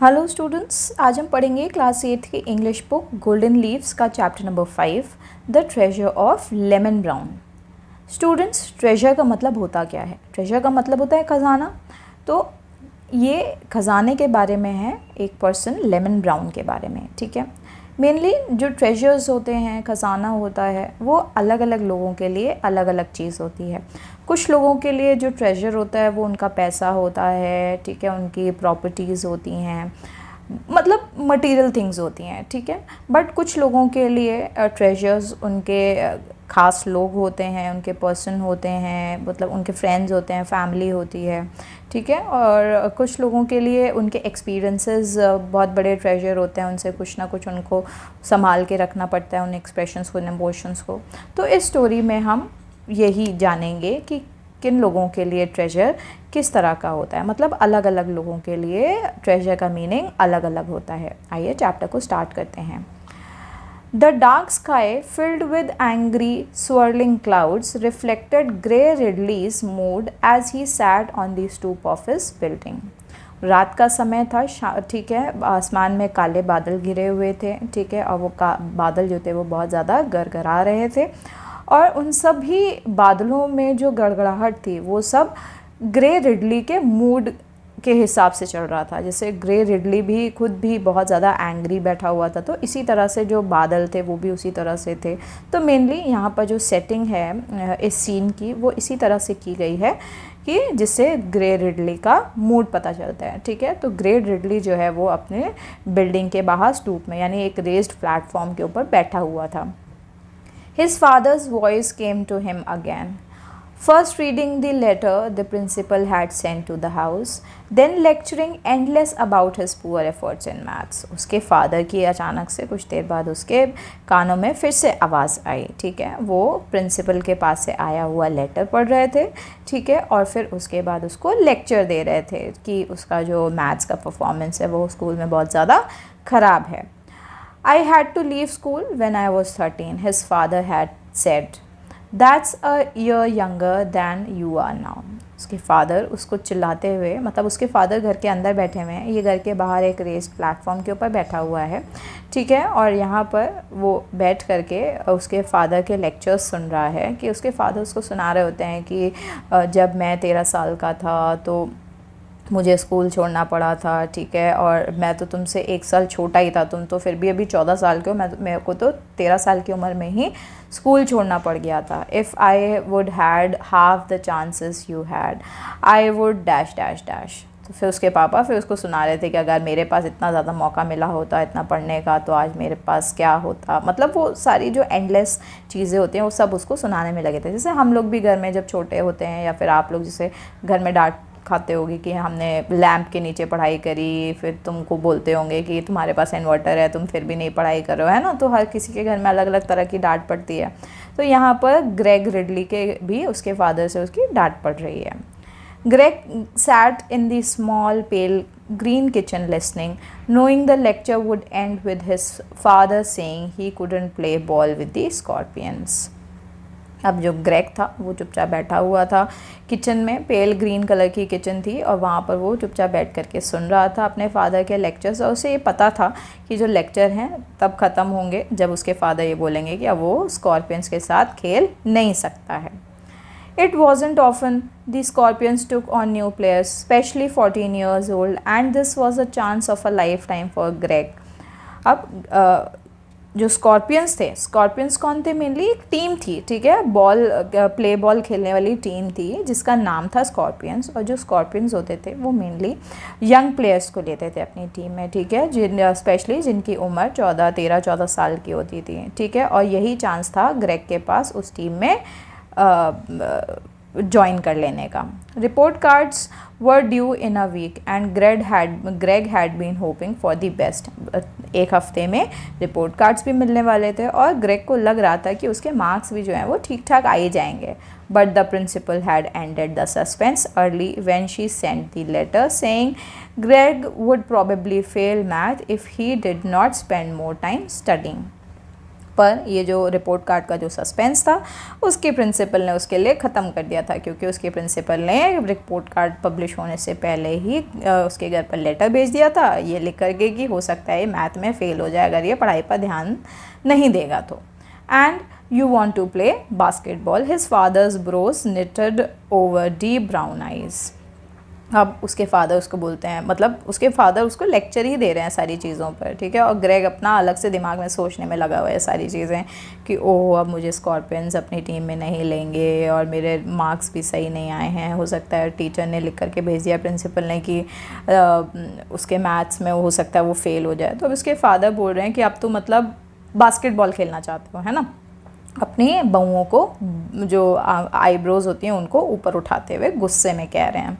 Hello students, आज हम पढ़ेंगे क्लास 8 की इंग्लिश बुक गोल्डन लीव्स का chapter number 5 the treasure of lemon brown. Students, treasure का मतलब होता क्या है? ट्रेजर का मतलब होता है खजाना। तो ये खजाने के बारे में है, एक पर्सन लेमन ब्राउन के बारे में। ठीक है, मेनली जो ट्रेजर्स होते हैं, खजाना होता है, वो अलग अलग लोगों के लिए अलग अलग चीज़ होती है। कुछ लोगों के लिए जो ट्रेजर होता है वो उनका पैसा होता है, ठीक है, उनकी प्रॉपर्टीज़ होती हैं, मतलब मटेरियल थिंग्स होती हैं, ठीक है। बट कुछ लोगों के लिए ट्रेजर्स उनके ख़ास लोग होते हैं, उनके पर्सन होते हैं, मतलब उनके फ्रेंड्स होते हैं, फैमिली होती है, ठीक है। और कुछ लोगों के लिए उनके एक्सपीरियंसेस बहुत बड़े ट्रेजर होते हैं, उनसे कुछ ना कुछ उनको संभाल के रखना पड़ता है, उन एक्सप्रेशंस को, उन इमोशंस को। तो इस स्टोरी में हम यही जानेंगे कि किन लोगों के लिए ट्रेजर किस तरह का होता है, मतलब अलग अलग लोगों के लिए ट्रेजर का मीनिंग अलग अलग होता है। आइए चैप्टर को स्टार्ट करते हैं। The dark sky, filled with angry, swirling clouds, reflected Grey Ridley's mood as he sat on the stoop of his building. रात का समय था, ठीक है, आसमान में काले बादल घिरे हुए थे, ठीक है, और वो बादल जो थे वो बहुत ज़्यादा गड़गड़ा रहे थे। और उन सभी बादलों में जो गड़गड़ाहट थी वो सब ग्रे रिडली के मूड के हिसाब से चल रहा था। जैसे ग्रे रिडली भी खुद भी बहुत ज़्यादा एंग्री बैठा हुआ था, तो इसी तरह से जो बादल थे वो भी उसी तरह से थे। तो मेनली यहाँ पर जो सेटिंग है इस सीन की वो इसी तरह से की गई है कि जिससे ग्रे रिडली का मूड पता चलता है, ठीक है। तो ग्रे रिडली जो है वो अपने बिल्डिंग के बाहर स्टूप में, यानी एक रेज्ड प्लेटफॉर्म के ऊपर बैठा हुआ था। His father's voice came to him again. First reading the letter the principal had sent to the house, then lecturing endless about his poor efforts in maths. उसके फादर की अचानक से कुछ देर बाद उसके कानों में फिर से आवाज़ आई, ठीक है। वो प्रिंसिपल के पास से आया हुआ लेटर पढ़ रहे थे, ठीक है, और फिर उसके बाद उसको लेक्चर दे रहे थे कि उसका जो मैथ्स का परफॉर्मेंस है वो स्कूल में बहुत ज़्यादा ख़राब है। I had to leave school when I was 13, his father had said. That's a year younger than you are now. उसके फादर उसको चिल्लाते हुए, मतलब उसके फादर घर के अंदर बैठे हुए हैं, ये घर के बाहर एक रेस्ड प्लेटफॉर्म के ऊपर बैठा हुआ है, ठीक है। और यहाँ पर वो बैठ करके उसके फादर के लेक्चर्स सुन रहा है कि उसके फादर उसको सुना रहे होते हैं कि जब मैं 13 साल का था तो मुझे स्कूल छोड़ना पड़ा था, ठीक है, और मैं तो तुमसे 1 साल छोटा ही था, तुम तो फिर भी अभी 14 साल के हो, मेरे को तो 13 साल की उम्र में ही स्कूल छोड़ना पड़ गया था। If I would had half the chances you had, I would dash dash dash. तो फिर उसके पापा फिर उसको सुना रहे थे कि अगर मेरे पास इतना ज़्यादा मौका मिला होता इतना पढ़ने का तो आज मेरे पास क्या होता, मतलब वो सारी जो एंडलेस चीज़ें होती हैं वो सब उसको सुनाने में लगे थे। जैसे हम लोग भी घर में जब छोटे होते हैं, या फिर आप लोग जैसे घर में डांट खाते होगे कि हमने लैंप के नीचे पढ़ाई करी, फिर तुमको बोलते होंगे कि तुम्हारे पास इन्वर्टर है, तुम फिर भी नहीं पढ़ाई करो, है ना। तो हर किसी के घर में अलग अलग तरह की डांट पड़ती है। तो यहाँ पर ग्रेग रिडली के भी उसके फादर से उसकी डांट पड़ रही है। Greg sat in the small pale green kitchen listening, knowing the lecture would end with his father saying he couldn't play ball with the scorpions. अब जो ग्रेग था वो चुपचाप बैठा हुआ था किचन में, पेल ग्रीन कलर की किचन थी, और वहाँ पर वो चुपचाप बैठ करके सुन रहा था अपने फादर के लेक्चर्स। और उसे ये पता था कि जो लेक्चर हैं तब ख़त्म होंगे जब उसके फादर ये बोलेंगे कि अब वो स्कॉर्पियंस के साथ खेल नहीं सकता है। It wasn't often the Scorpions took on new players, especially 14 years old, and this was a chance of a lifetime for Greg. अब जो स्कॉर्पियंस थे, स्कॉर्पियंस कौन थे? मेनली एक टीम थी, ठीक है, प्ले बॉल खेलने वाली टीम थी जिसका नाम था स्कॉर्पियंस। और जो स्कॉर्पियंस होते थे वो मेनली यंग प्लेयर्स को लेते थे अपनी टीम में, ठीक है, स्पेशली जिनकी उम्र 13-14 साल की होती थी, ठीक है। और यही चांस था ग्रेग के पास उस टीम में ज्वाइन कर लेने का। Report cards were due in a week and Greg had been hoping for the best. एक हफ्ते में रिपोर्ट कार्ड्स भी मिलने वाले थे और ग्रेग को लग रहा था कि उसके मार्क्स भी जो हैं वो ठीक ठाक आ ही जाएंगे। But the principal had ended the suspense early when she sent the letter saying Greg would probably fail math if he did not spend more time studying. पर ये जो रिपोर्ट कार्ड का जो सस्पेंस था उसके प्रिंसिपल ने उसके लिए ख़त्म कर दिया था, क्योंकि उसके प्रिंसिपल ने रिपोर्ट कार्ड पब्लिश होने से पहले ही उसके घर पर लेटर भेज दिया था ये लिख करके कि हो सकता है मैथ में फ़ेल हो जाए अगर ये पढ़ाई पर ध्यान नहीं देगा तो। And you want to play basketball, his father's brows knitted over deep brown eyes. अब उसके फादर उसको बोलते हैं, मतलब उसके फादर उसको लेक्चर ही दे रहे हैं सारी चीज़ों पर, ठीक है, और ग्रेग अपना अलग से दिमाग में सोचने में लगा हुआ है सारी चीज़ें कि ओह अब मुझे स्कॉर्पियंस अपनी टीम में नहीं लेंगे और मेरे मार्क्स भी सही नहीं आए हैं, हो सकता है टीचर ने लिख करके भेज दिया प्रिंसिपल ने कि उसके मैथ्स में हो सकता है वो फेल हो जाए। तो अब उसके फादर बोल रहे हैं कि अब तो मतलब बास्केटबॉल खेलना चाहते हो, है ना, अपनी बहुओं को जो आईब्रोज होती हैं उनको ऊपर उठाते हुए गुस्से में कह रहे हैं।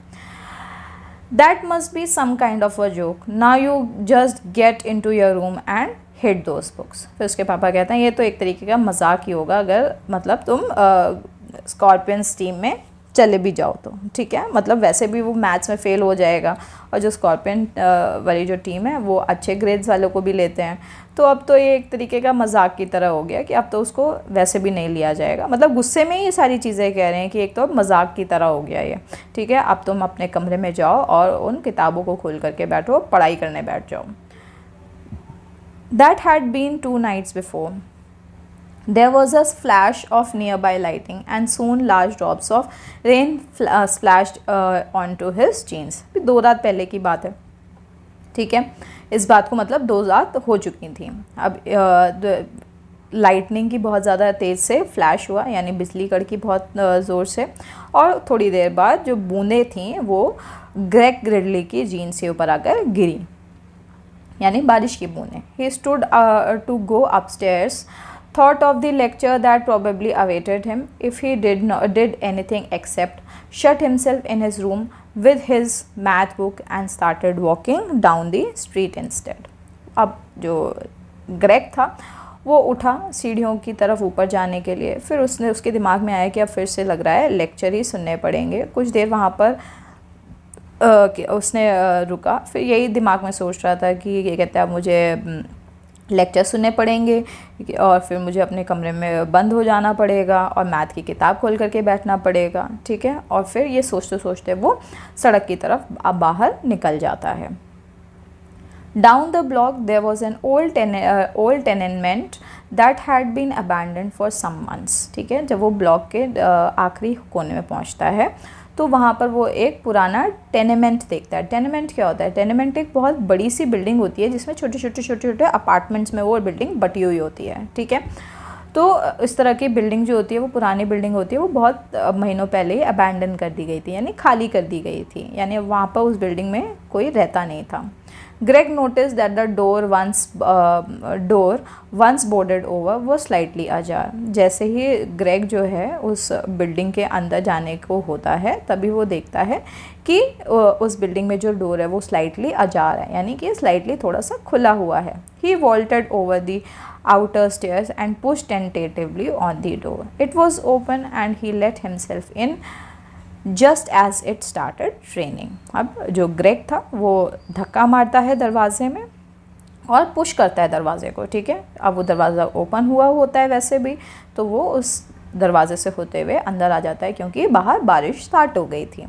That must be some kind of a joke. Now you just get into your room and hit those books. फिर उसके पापा कहते हैं ये तो एक तरीके का मजाक ही होगा अगर मतलब तुम स्कॉर्पियंस टीम में चले भी जाओ तो, ठीक है, मतलब वैसे भी वो मैथ्स में फ़ेल हो जाएगा और जो स्कॉर्पियन वाली जो टीम है वो अच्छे ग्रेड्स वालों को भी लेते हैं, तो अब तो ये एक तरीके का मजाक की तरह हो गया कि अब तो उसको वैसे भी नहीं लिया जाएगा। मतलब गुस्से में ही ये सारी चीज़ें कह रहे हैं कि एक तो अब मजाक की तरह हो गया ये, ठीक है, अब तुम अपने कमरे में जाओ और उन किताबों को खोल करके बैठो, पढ़ाई करने बैठ जाओ। That had been 2 nights before. There was a flash of nearby lighting and soon large drops of rain splashed onto his jeans. 2 रात पहले की बात है, ठीक है, इस बात को मतलब 2 रात हो चुकी थी। अब लाइटनिंग की बहुत ज़्यादा तेज़ से फ्लैश हुआ, यानी बिजली कड़की बहुत ज़ोर से, और थोड़ी देर बाद जो बूंदें थीं वो ग्रेग ग्रिडली की जीन्स के ऊपर आकर गिरी, यानी बारिश की बूंदें। He stood to go upstairs, thought of the lecture that probably awaited him if he did anything except shut himself in his room with his math book and started walking down the street instead. अब जो Greg था वो उठा सीढ़ियों की तरफ ऊपर जाने के लिए, फिर उसके दिमाग में आया कि अब फिर से लग रहा है लेक्चर ही सुनने पड़ेंगे। कुछ देर वहाँ पर उसने रुका, फिर यही दिमाग में सोच रहा था कि ये कहते हैं अब मुझे लेक्चर सुनने पड़ेंगे और फिर मुझे अपने कमरे में बंद हो जाना पड़ेगा और मैथ की किताब खोल करके बैठना पड़ेगा, ठीक है, और फिर ये सोचते सोचते वो सड़क की तरफ अब बाहर निकल जाता है। Down the block there was an old tenement that had been abandoned for some months, ठीक है, जब वो ब्लॉक के आखिरी कोने में पहुंचता है तो वहाँ पर वो एक पुराना टेनेमेंट देखता है। टेनेमेंट क्या होता है? टेनेमेंट एक बहुत बड़ी सी बिल्डिंग होती है जिसमें छोटे छोटे अपार्टमेंट्स में वो बिल्डिंग बटी हुई होती है, ठीक है। तो इस तरह की बिल्डिंग जो होती है वो पुरानी बिल्डिंग होती है, वो बहुत महीनों पहले ही अबैंडन कर दी गई थी, यानी खाली कर दी गई थी, यानी वहाँ पर उस बिल्डिंग में कोई रहता नहीं था। Greg noticed that the door once boarded over was slightly ajar. जैसे ही ग्रेग जो है उस बिल्डिंग के अंदर जाने को होता है तभी वो देखता है कि उस बिल्डिंग में जो डोर है वो स्लाइटली अजार है, यानी कि स्लाइटली थोड़ा सा खुला हुआ है। He vaulted over the outer stairs and pushed tentatively on the door. It was open and he let himself in just as it started training. अब जो ग्रेग था वो धक्का मारता है दरवाजे में और पुश करता है दरवाजे को, ठीक है। अब वो दरवाज़ा ओपन हुआ होता है वैसे भी, तो वो उस दरवाजे से होते हुए अंदर आ जाता है क्योंकि बाहर बारिश स्टार्ट हो गई थी।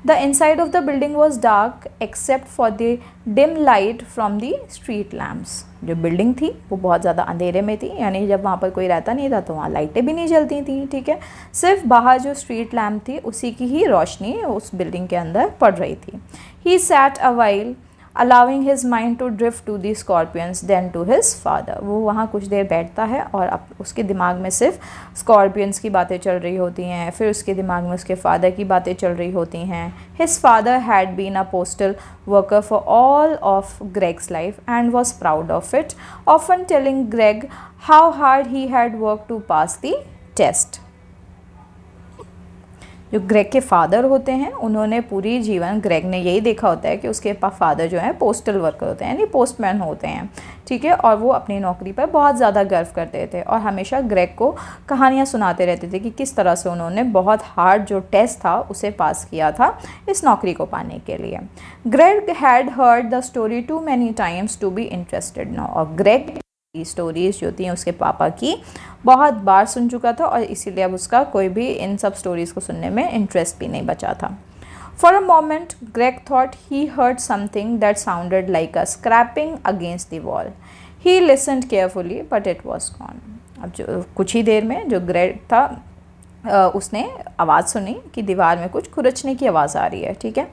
The inside of the building was dark except for the dim light from the street lamps. जो बिल्डिंग थी वो बहुत ज़्यादा अंधेरे में थी, यानी जब वहाँ पर कोई रहता नहीं था तो वहाँ लाइटें भी नहीं जलती थी, ठीक है, सिर्फ बाहर जो स्ट्रीट लैम्प थी उसी की ही रोशनी उस बिल्डिंग के अंदर पड़ रही थी। He sat a while allowing his mind to drift to the scorpions then to his father. वो वहाँ कुछ देर बैठता है और अब उसके दिमाग में सिर्फ स्कॉर्पियंस की बातें चल रही होती हैं, फिर उसके दिमाग में उसके फादर की बातें चल रही होती हैं। His father had been a postal worker for all of Greg's life and was proud of it, often telling Greg how hard he had worked to pass the test. जो ग्रेग के father होते हैं उन्होंने पूरी जीवन, Greg ने यही देखा होता है कि उसके फादर जो है पोस्टल वर्कर होते हैं, यानी पोस्टमैन होते हैं, ठीक है, और वो अपनी नौकरी पर बहुत ज़्यादा गर्व करते थे और हमेशा ग्रेग को कहानियाँ सुनाते रहते थे कि किस तरह से उन्होंने बहुत हार्ड जो टेस्ट था उसे पास किया था इस नौकरी को पाने के लिए। Greg had heard the story too many times to be interested now, और ग्रेग स्टोरीज़ जो थी उसके पापा की बहुत बार सुन चुका था और इसीलिए अब उसका कोई भी इन सब स्टोरीज़ को सुनने में इंटरेस्ट भी नहीं बचा था। For a moment Greg thought he heard something that sounded like a scraping against the wall. He listened carefully but it was gone. अब जो कुछ ही देर में जो ग्रेग था उसने आवाज़ सुनी कि दीवार में कुछ खुरचने की आवाज़ आ रही है, ठीक है।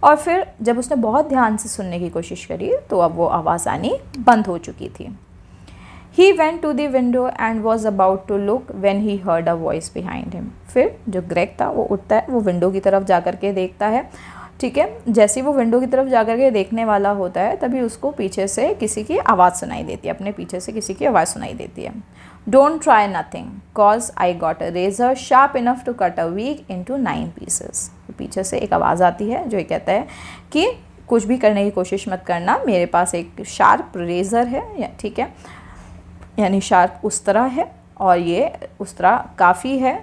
और फिर जब उसने बहुत ध्यान से सुनने की कोशिश करी तो अब वो आवाज़ आनी बंद हो चुकी थी। He went to the window and was about to look when he heard a voice behind him. फिर जो ग्रेग था वो उठता है, वो विंडो की तरफ जा कर के देखता है, ठीक है। जैसे ही वो विंडो की तरफ जा कर के देखने वाला होता है तभी उसको पीछे से किसी की आवाज़ सुनाई देती है, अपने पीछे से किसी की आवाज़ सुनाई देती है। Don't try nothing, cause I got a razor sharp enough to cut a week into 9 pieces. पीछे से एक आवाज़ आती है जो ये कहता है कि कुछ भी करने की कोशिश मत करना, मेरे पास एक शार्प रेज़र है, ठीक है, यानी शार्प उस तरह है और ये उस तरह काफ़ी है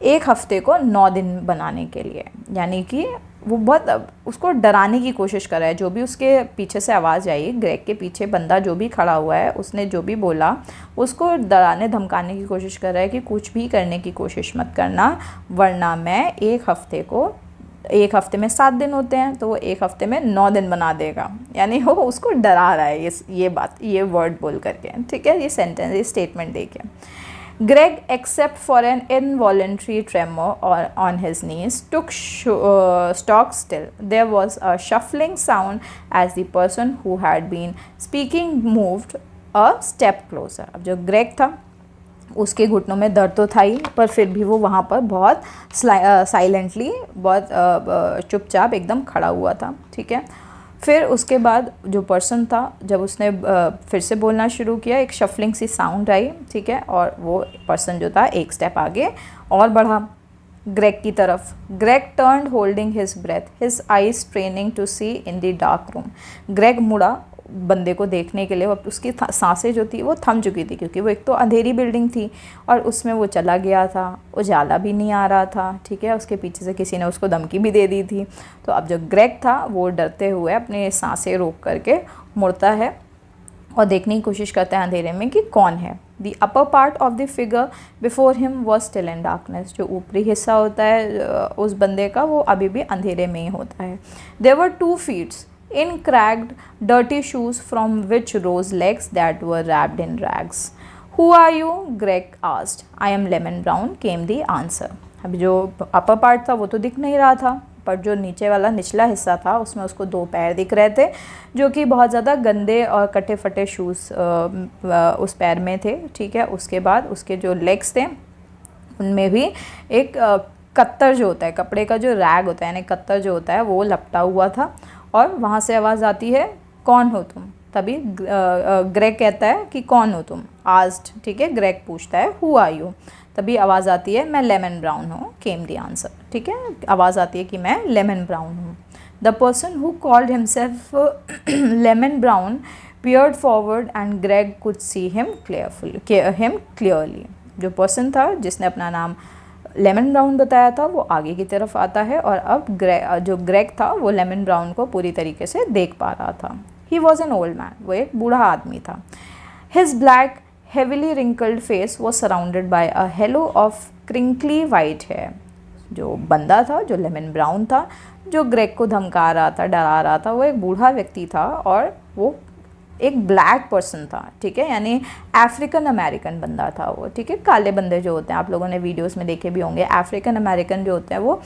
एक हफ्ते को 9 दिन बनाने के लिए। यानी कि वो बहुत उसको डराने की कोशिश कर रहा है। जो भी उसके पीछे से आवाज़ आई, ग्रेग के पीछे बंदा जो भी खड़ा हुआ है उसने जो भी बोला उसको डराने धमकाने की कोशिश कर रहा है कि कुछ भी करने की कोशिश मत करना, वरना मैं एक हफ्ते में 7 दिन होते हैं तो वो एक हफ्ते में 9 दिन बना देगा। यानी वो उसको डरा रहा है ये वर्ड बोल करके, ठीक है। ये सेंटेंस, ये स्टेटमेंट देखिए। Greg, except for an involuntary tremor on his knees, took stock still. There was a shuffling sound as the person who had been speaking moved a step closer. अब जो Greg था उसके घुटनों में दर्द तो था ही, पर फिर भी वो वहाँ पर बहुत साइलेंटली, बहुत चुपचाप एकदम खड़ा हुआ था, ठीक है। फिर उसके बाद जो पर्सन था जब उसने फिर से बोलना शुरू किया, एक शफलिंग सी साउंड आई, ठीक है, और वो पर्सन जो था एक स्टेप आगे और बढ़ा ग्रेग की तरफ। Greg turned holding his breath, his eyes straining to see in the dark room. Greg मुड़ा बंदे को देखने के लिए, उसकी सांसें जो थी वो थम चुकी थी क्योंकि वो एक तो अंधेरी बिल्डिंग थी और उसमें वो चला गया था, उजाला भी नहीं आ रहा था, ठीक है। उसके पीछे से किसी ने उसको धमकी भी दे दी थी। तो अब जो ग्रेग था वो डरते हुए अपने सांसें रोक करके मुड़ता है और देखने की कोशिश करता है अंधेरे में कि कौन है। The upper part of the figure before him was still in darkness. जो ऊपरी हिस्सा होता है उस बंदे का वो अभी भी अंधेरे में ही होता है। There were 2 feet in cracked, dirty shoes from which rose legs that were wrapped in rags. Who are you? Greg asked. I am Lemon Brown, came the answer. अब जो अपर पार्ट था वो तो दिख नहीं रहा था, पर जो नीचे वाला निचला हिस्सा था उसमें उसको 2 पैर दिख रहे थे जो कि बहुत ज़्यादा गंदे और कटे फटे शूज़ उस पैर में थे, ठीक है। उसके बाद उसके जो लेग्स थे उनमें भी एक कत्तर जो होता है, कपड़े का जो रैग होता है यानी कत्तर जो होता है वो लपटा हुआ था। और वहाँ से आवाज़ आती है, कौन हो तुम? तभी ग्रेग कहता है कि कौन हो तुम? आस्क्ड, ठीक है, ग्रेग पूछता है हु आर यू? तभी आवाज़ आती है, मैं लेमन ब्राउन हूँ, केम द आंसर, ठीक है। आवाज़ आती है कि मैं लेमन ब्राउन हूँ। The person who called himself lemon peered forward and Greg could see him clearly. जो पर्सन था जिसने अपना नाम लेमन ब्राउन बताया था वो आगे की तरफ आता है और अब जो ग्रेग था वो लेमन ब्राउन को पूरी तरीके से देख पा रहा था। He was an old man, वो एक बूढ़ा आदमी था। His black heavily wrinkled face was surrounded by a halo of crinkly white hair. जो बंदा था, जो लेमन ब्राउन था, जो ग्रेग को धमका रहा था, डरा रहा था, वो एक बूढ़ा व्यक्ति था और वो एक ब्लैक पर्सन था, ठीक है, यानी अफ्रीकन अमेरिकन बंदा था वो, ठीक है। काले बंदे जो होते हैं आप लोगों ने वीडियोस में देखे भी होंगे, अफ्रीकन अमेरिकन जो होते हैं वो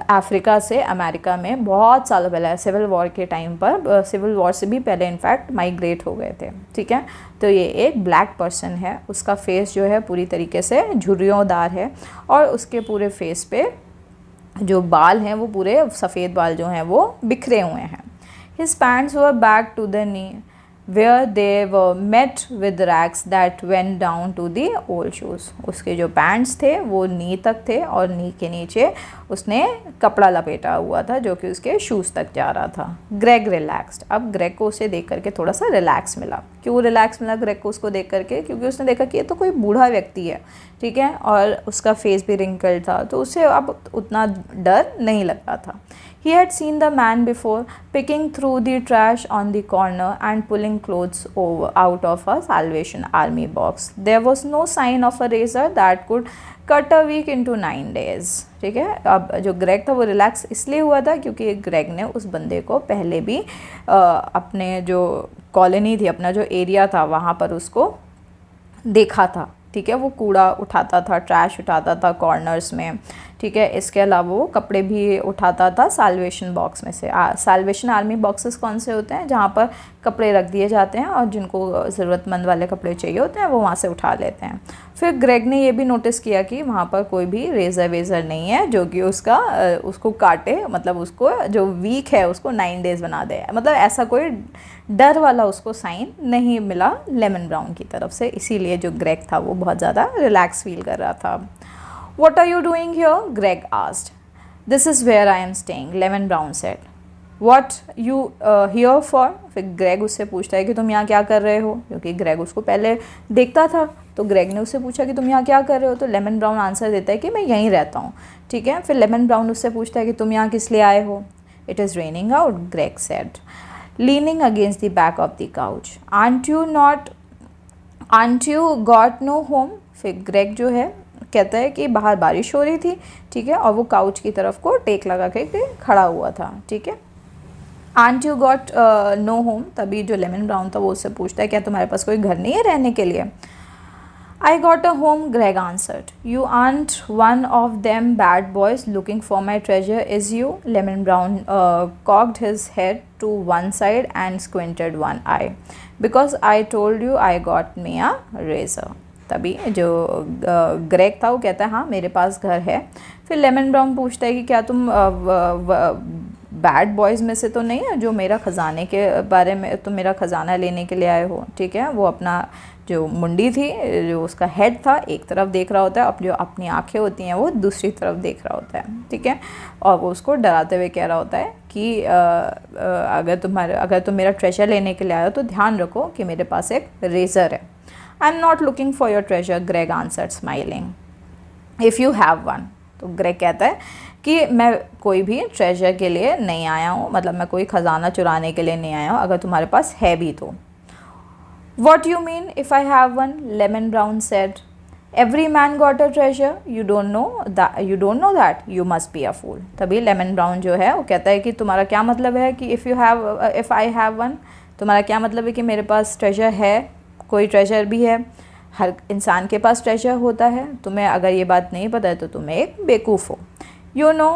अफ्रीका से अमेरिका में बहुत सालों पहले सिविल वॉर के टाइम पर, सिविल वॉर से भी पहले इनफैक्ट माइग्रेट हो गए थे, ठीक है। तो ये एक ब्लैक पर्सन है, उसका फेस जो है पूरी तरीके से झुर्रियोंदार है और उसके पूरे फेस पे जो बाल हैं वो पूरे सफ़ेद बाल जो हैं वो बिखरे हुए हैं। His pants were back to the knee where they were met with rags that went down to the old shoes. उसके जो पैंट्स थे वो नी तक थे और नी के नीचे उसने कपड़ा लपेटा हुआ था जो कि उसके शूज़ तक जा रहा था। ग्रेग रिलैक्स्ड, अब ग्रेग को उसे देख करके थोड़ा सा रिलैक्स मिला। क्यों रिलैक्स मिला ग्रेग को उसको देख करके? क्योंकि उसने देखा कि ये तो कोई बूढ़ा व्यक्ति है, ठीक है, और उसका फेस भी रिंकल्ड था, तो उसे अब उतना डर नहीं लग रहा था। He had seen the man before, picking through the trash on the corner and pulling clothes out of a Salvation Army box. There was no sign of a razor that could cut a week into 9 days. ठीक है, अब जो Greg था वो relax इसलिए हुआ था क्योंकि ग्रेग ने उस बंदे को पहले भी अपने जो कॉलोनी थी, अपना जो एरिया था वहाँ पर उसको देखा था। ठीक है, वो कूड़ा उठाता था, ट्रैश उठाता था कॉर्नर्स में। ठीक है, इसके अलावा वो कपड़े भी उठाता था साल्वेशन बॉक्स में से। साल्वेशन आर्मी बॉक्सेस कौन से होते हैं? जहाँ पर कपड़े रख दिए जाते हैं और जिनको ज़रूरतमंद वाले कपड़े चाहिए होते हैं वो वहाँ से उठा लेते हैं। फिर ग्रेग ने ये भी नोटिस किया कि वहाँ पर कोई भी रेज़र वेज़र नहीं है जो कि उसको काटे, मतलब उसको जो वीक है उसको 9 डेज़ बना दे। मतलब ऐसा कोई डर वाला उसको साइन नहीं मिला लेमन ब्राउन की तरफ से, इसीलिए जो ग्रेग था वो बहुत ज़्यादा रिलैक्स फील कर रहा था। What are you doing here? Greg asked. This is where I am staying, Lemon Brown said. What you here for? फिर ग्रेग उससे पूछता है कि तुम यहाँ क्या कर रहे हो, क्योंकि ग्रेग उसको पहले देखता था। तो ग्रेग ने उससे पूछा कि तुम यहाँ क्या कर रहे हो, तो लेमन ब्राउन आंसर देता है कि मैं यहीं रहता हूँ। ठीक है, फिर लेमन ब्राउन उससे पूछता है कि तुम यहाँ किस लिए आए हो। It is raining out, Greg said, leaning against the back of the couch. Aren't you got no home? फिर ग्रेग जो है कहता है कि बाहर बारिश हो रही थी। ठीक है, और वो काउच की तरफ को टेक लगा के खड़ा हुआ था। ठीक है, ain't you got no home, तभी जो लेमन ब्राउन था वो उससे पूछता है क्या तुम्हारे पास कोई घर नहीं है रहने के लिए। I got a home, Greg answered. You ain't one of them bad boys looking for my treasure is you. Lemon Brown cocked his head to one side and squinted one eye because I told you I got me a razor. तभी जो Greg था वो कहता है हाँ मेरे पास घर है। फिर लेमन ब्राउन पूछता है कि क्या तुम बैड बॉयज़ में से तो नहीं है जो मेरा ख़जाने के बारे में, तुम मेरा ख़जाना लेने के लिए आए हो। ठीक है, वो अपना जो मुंडी थी, जो उसका हेड था एक तरफ देख रहा होता है, अब जो अपनी आँखें होती हैं वो दूसरी तरफ देख रहा होता है। ठीक है, और वो उसको डराते हुए कह रहा होता है कि अगर तुम मेरा ट्रेजर लेने के लिए आए हो तो ध्यान रखो कि मेरे पास एक रेज़र है। I'm not looking for your treasure, Greg answered smiling. If you have one. तो ग्रेग कहता है कि मैं कोई भी ट्रेजर के लिए नहीं आया हूँ, मतलब मैं कोई ख़जाना चुराने के लिए नहीं आया हूँ, अगर तुम्हारे पास है भी तो। What you mean if I have one? Lemon Brown said. Every man got a treasure. You don't know that? You must be a fool. तभी लेमन ब्राउन जो है वो कहता है कि तुम्हारा क्या मतलब है कि if I have one, तुम्हारा क्या मतलब है कि मेरे पास ट्रेजर है, कोई ट्रेजर भी है। हर इंसान के पास ट्रेजर होता है, तुम्हें अगर ये बात नहीं पता है तो तुम्हें एक बेवकूफ़ हो। You know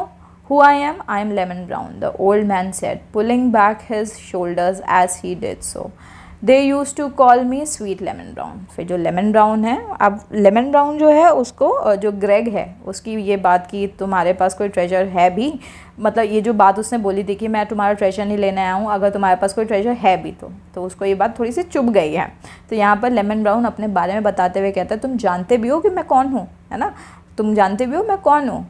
who I am Lemon Brown, the old man said, pulling back his shoulders as he did so. They used to call me Sweet Lemon Brown. फिर जो लेमन ब्राउन है, अब लेमन ब्राउन जो है उसको जो Greg है उसकी ये बात की तुम्हारे पास कोई ट्रेजर है भी, मतलब ये जो बात उसने बोली थी कि मैं तुम्हारा ट्रेजर नहीं लेने आया हूँ, अगर तुम्हारे पास कोई ट्रेजर है भी तो उसको ये बात थोड़ी सी चुभ गई है। तो यहाँ पर लेमन ब्राउन अपने बारे में बताते हुए कहता है तुम जानते भी हो कि मैं कौन हूँ, है ना, तुम जानते भी हो मैं कौन हूँ।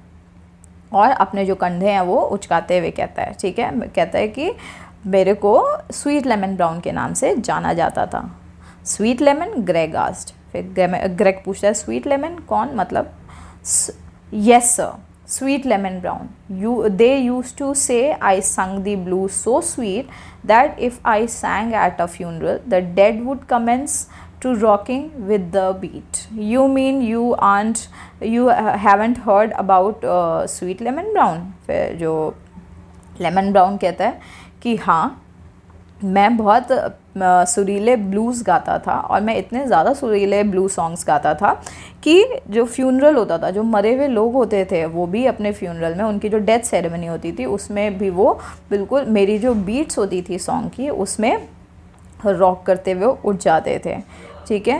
और अपने जो कंधे हैं वो उचकाते हुए कहता है, ठीक है, कहता है कि मेरे को स्वीट लेमन ब्राउन के नाम से जाना जाता था। Sweet Lemon, Greg asked. फिर ग्रेग पूछता है स्वीट लेमन कौन, मतलब yes sir, Sweet Lemon Brown. They used to say I sang the blues so sweet that if I sang at a funeral the dead would commence to rocking with the beat. You mean you haven't heard about sweet lemon brown? फिर जो lemon Brown कहता है कि हाँ मैं बहुत सुरीले blues गाता था, और मैं इतने ज़्यादा सुरीले ब्लू सॉन्ग्स गाता था कि जो फ्यूनरल होता था, जो मरे हुए लोग होते थे वो भी अपने फ्यूनरल में, उनकी जो डेथ सेरेमनी होती थी उसमें भी वो बिल्कुल मेरी जो बीट्स होती थी सॉन्ग की उसमें रॉक करते हुए उठ जाते थे। ठीक है,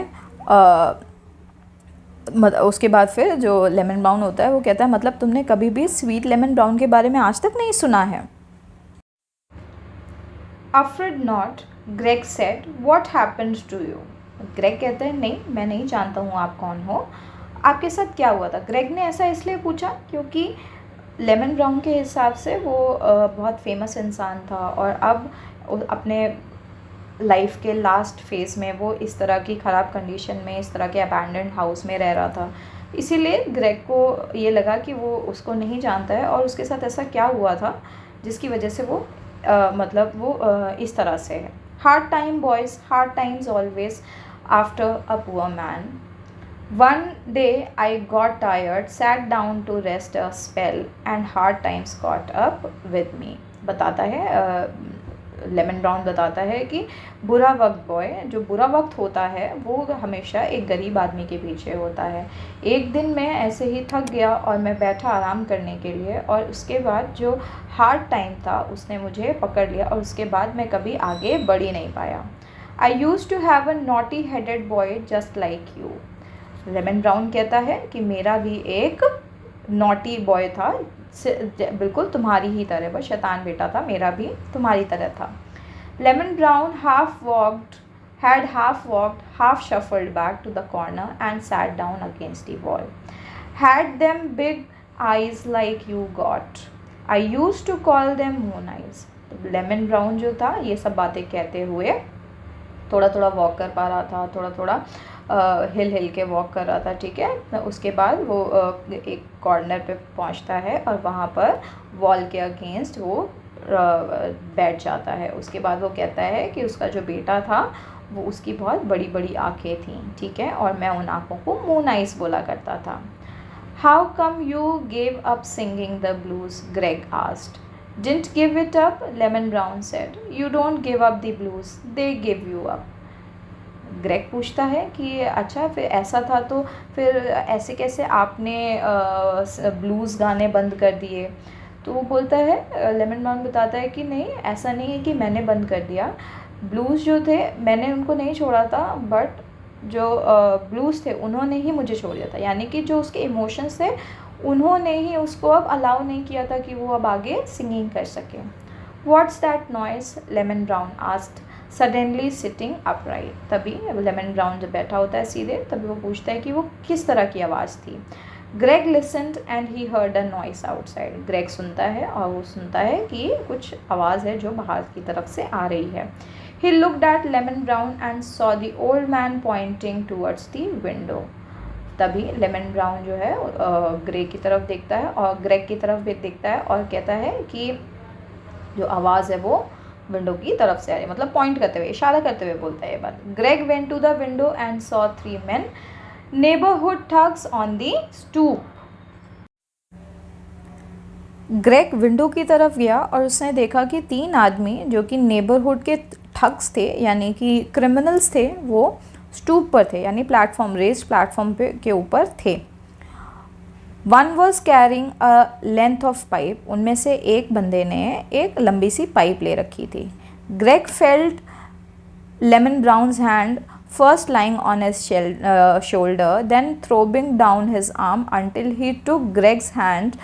उसके बाद फिर जो लेमन ब्राउन होता है वो कहता है मतलब तुमने कभी भी स्वीट लेमन ब्राउन के बारे में आज तक नहीं सुना है। Afraid not, Greg said, what happened to you? Greg कहते हैं नहीं मैं नहीं जानता हूँ आप कौन हो, आपके साथ क्या हुआ था। ग्रेग ने ऐसा इसलिए पूछा क्योंकि लेमन ब्राउन के हिसाब से वो बहुत फेमस इंसान था, और अब अपने लाइफ के लास्ट फेज़ में वो इस तरह की ख़राब कंडीशन में, इस तरह के अबैंडन्ड हाउस में रह रहा था। इसीलिए ग्रेग को ये लगा कि वो उसको नहीं जानता है और उसके साथ ऐसा क्या हुआ था जिसकी वजह से वो मतलब वो इस तरह से है। Hard time boys, hard times always after a poor man. One day I got tired, sat down to rest a spell and hard times caught up with me। बताता है लेमन ब्राउन बताता है कि बुरा वक्त बॉय, जो बुरा वक्त होता है वो हमेशा एक गरीब आदमी के पीछे होता है। एक दिन मैं ऐसे ही थक गया और मैं बैठा आराम करने के लिए, और उसके बाद जो हार्ड टाइम था उसने मुझे पकड़ लिया और उसके बाद मैं कभी आगे बढ़ ही नहीं पाया। I used to have a naughty headed boy just like you. Lemon Brown कहता है कि मेरा भी एक नॉटी बॉय था, बिल्कुल तुम्हारी ही तरह, बस शैतान बेटा था, मेरा भी तुम्हारी तरह था। Lemon brown had half walked, half shuffled back to the corner and sat down against the wall. Had them big eyes like you got. I used to call them moon eyes। तो lemon brown जो था ये सब बातें कहते हुए थोड़ा थोड़ा वॉक कर पा रहा था, थोड़ा थोड़ा हिल के वॉक कर रहा था, ठीक है। उसके बाद वो एक कॉर्नर पे पहुंचता है और वहाँ पर वॉल के अगेंस्ट वो बैठ जाता है। उसके बाद वो कहता है कि उसका जो बेटा था वो उसकी बहुत बड़ी बड़ी आँखें थीं, ठीक है, और मैं उन आँखों को मून आइज बोला करता था। How come you gave up singing the blues, Greg asked. Didn't give it up, Lemon Brown said. You don't give up the blues, they give you up। Greg पूछता है कि अच्छा फिर ऐसा था तो फिर ऐसे कैसे आपने ब्लूज़ गाने बंद कर दिए। तो वो बोलता है, लेमन ब्राउन बताता है कि नहीं, ऐसा नहीं है कि मैंने बंद कर दिया। ब्लूज़ जो थे मैंने उनको नहीं छोड़ा था, बट जो ब्लूज़ थे उन्होंने ही मुझे छोड़ दिया था। यानी कि जो उसके इमोशंस थे उन्होंने ही उसको अब अलाउ नहीं किया था कि वो अब आगे सिंगिंग कर सके। What's that noise, lemon brown asked suddenly sitting upright. तभी लेमन ब्राउन जब बैठा होता है सीधे, तभी वो पूछता है कि वो किस तरह की आवाज़ थी। Greg listened and he heard a noise outside. Greg सुनता है और वो सुनता है कि कुछ आवाज़ है जो बाहर की तरफ से आ रही है। He looked at lemon brown and saw the old man pointing towards the window. तभी लेमन ब्राउन जो है ग्रेग की तरफ देखता है और ग्रेग की तरफ भी देखता है और कहता है कि जो आवाज़ है वो विंडो की तरफ से आ रही है, मतलब पॉइंट करते हुए, इशारा करते हुए बोलता है ये बात। Greg went to the window and saw 3 men neighbourhood thugs on the stoop. Greg विंडो की तरफ गया और उसने देखा कि 3 आदमी जो कि नेबरहुड के ठग्स थे, यानी कि क्रिमिनल्स थे, वो स्टूप पर थे, यानी प्लेटफॉर्म, रेस्ड प्लेटफॉर्म पे के ऊपर थे। One was carrying a length of pipe. उनमें से एक बंदे ने एक लंबी सी पाइप ले रखी थी। Greg felt Lemon Brown's hand first lying on his shoulder, then throwing down his arm until he took Greg's hand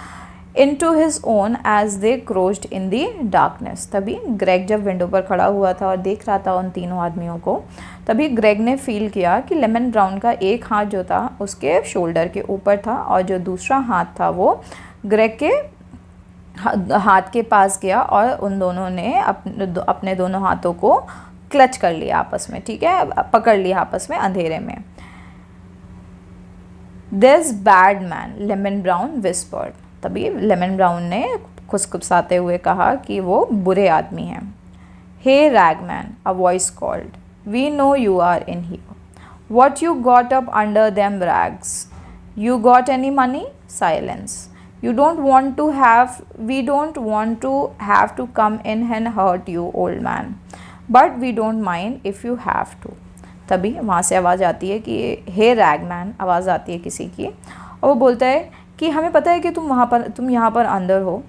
into his own as they crouched in the darkness। तभी ग्रेग जब window पर खड़ा हुआ था और देख रहा था उन तीनों आदमियों को, तभी ग्रेग ने फील किया कि लेमन ब्राउन का एक हाथ जो था उसके शोल्डर के ऊपर था और जो दूसरा हाथ था वो ग्रेग के हाथ के पास गया और उन दोनों ने अपने दोनों हाथों को क्लच कर लिया आपस में, ठीक है, पकड़ लिया आपस में अंधेरे में। This bad man, Lemon Brown whispered. तभी लेमन ब्राउन ने खुसखुसाते हुए कहा कि वो बुरे आदमी हैं। Hey ragman, a voice called, we know you are in here. What you got up under them rags? You got any money? Silence. You don't want to have, we don't want to have to come in and hurt you, old man, but we don't mind if you have to। तभी वहाँ से आवाज़ आती है कि हे रैगमैन, आवाज़ आती है किसी की, और वो बोलता है कि हमें पता है कि तुम यहाँ पर अंदर हो,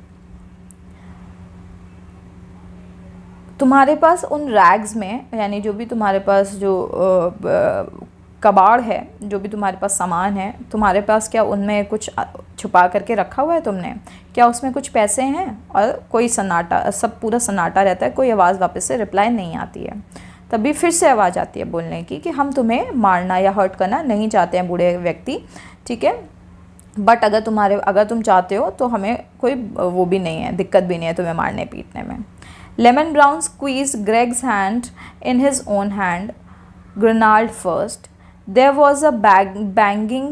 तुम्हारे पास उन रैग्स में, यानी जो भी तुम्हारे पास जो कबाड़ है, जो भी तुम्हारे पास सामान है, तुम्हारे पास क्या उनमें कुछ छुपा करके रखा हुआ है तुमने? क्या उसमें कुछ पैसे हैं? और कोई सन्नाटा, सब पूरा सन्नाटा रहता है, कोई आवाज़ वापस से रिप्लाई नहीं आती है। तभी फिर से आवाज़ आती है बोलने की कि हम तुम्हें मारना या हर्ट करना नहीं चाहते हैं बूढ़े व्यक्ति, ठीक है, बट अगर तुम चाहते हो तो हमें कोई वो भी नहीं है, दिक्कत भी नहीं है तुम्हें मारने पीटने में। Lemon Brown squeeze Greg's hand in his own hand, gnarled first. There was a banging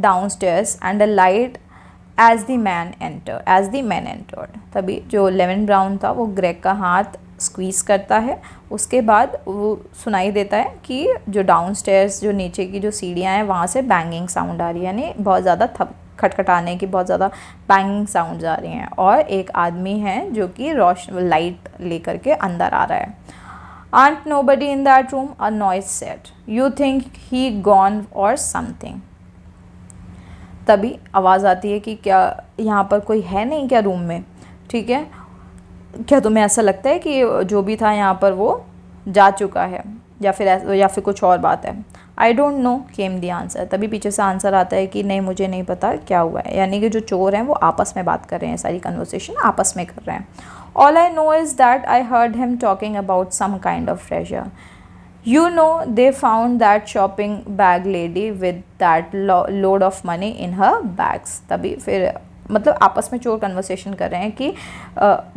downstairs and a light as the man entered, तभी जो लेमन ब्राउन था वो ग्रेग का हाथ स्क्वीज़ करता है। उसके बाद वो सुनाई देता है कि जो डाउनस्टेयर्स, जो नीचे की जो सीढ़ियाँ हैं वहाँ से बैंगिंग साउंड आ रही है, यानी बहुत ज़्यादा खटखटाने की बहुत ज़्यादा बैंगिंग साउंड्स आ रही हैं, और एक आदमी है जो कि लाइट लेकर के अंदर आ रहा है। Ain't nobody in that room, a noise said, you think he gone or something. तभी आवाज़ आती है कि क्या यहाँ पर कोई है नहीं क्या रूम में, ठीक है, क्या तुम्हें ऐसा लगता है कि जो भी था यहाँ पर वो जा चुका है, या फिर कुछ और बात है। I don't know came the answer, तभी पीछे से आंसर आता है कि नहीं, मुझे नहीं पता क्या हुआ है, यानी कि जो चोर हैं वो आपस में बात कर रहे हैं, सारी कन्वर्सेशन आपस में कर रहे हैं। All I know is that I heard him talking about some kind of treasure, you know they found that shopping bag lady with that load of money in her bags। तभी फिर मतलब आपस में चोर कन्वर्सेशन कर रहे हैं कि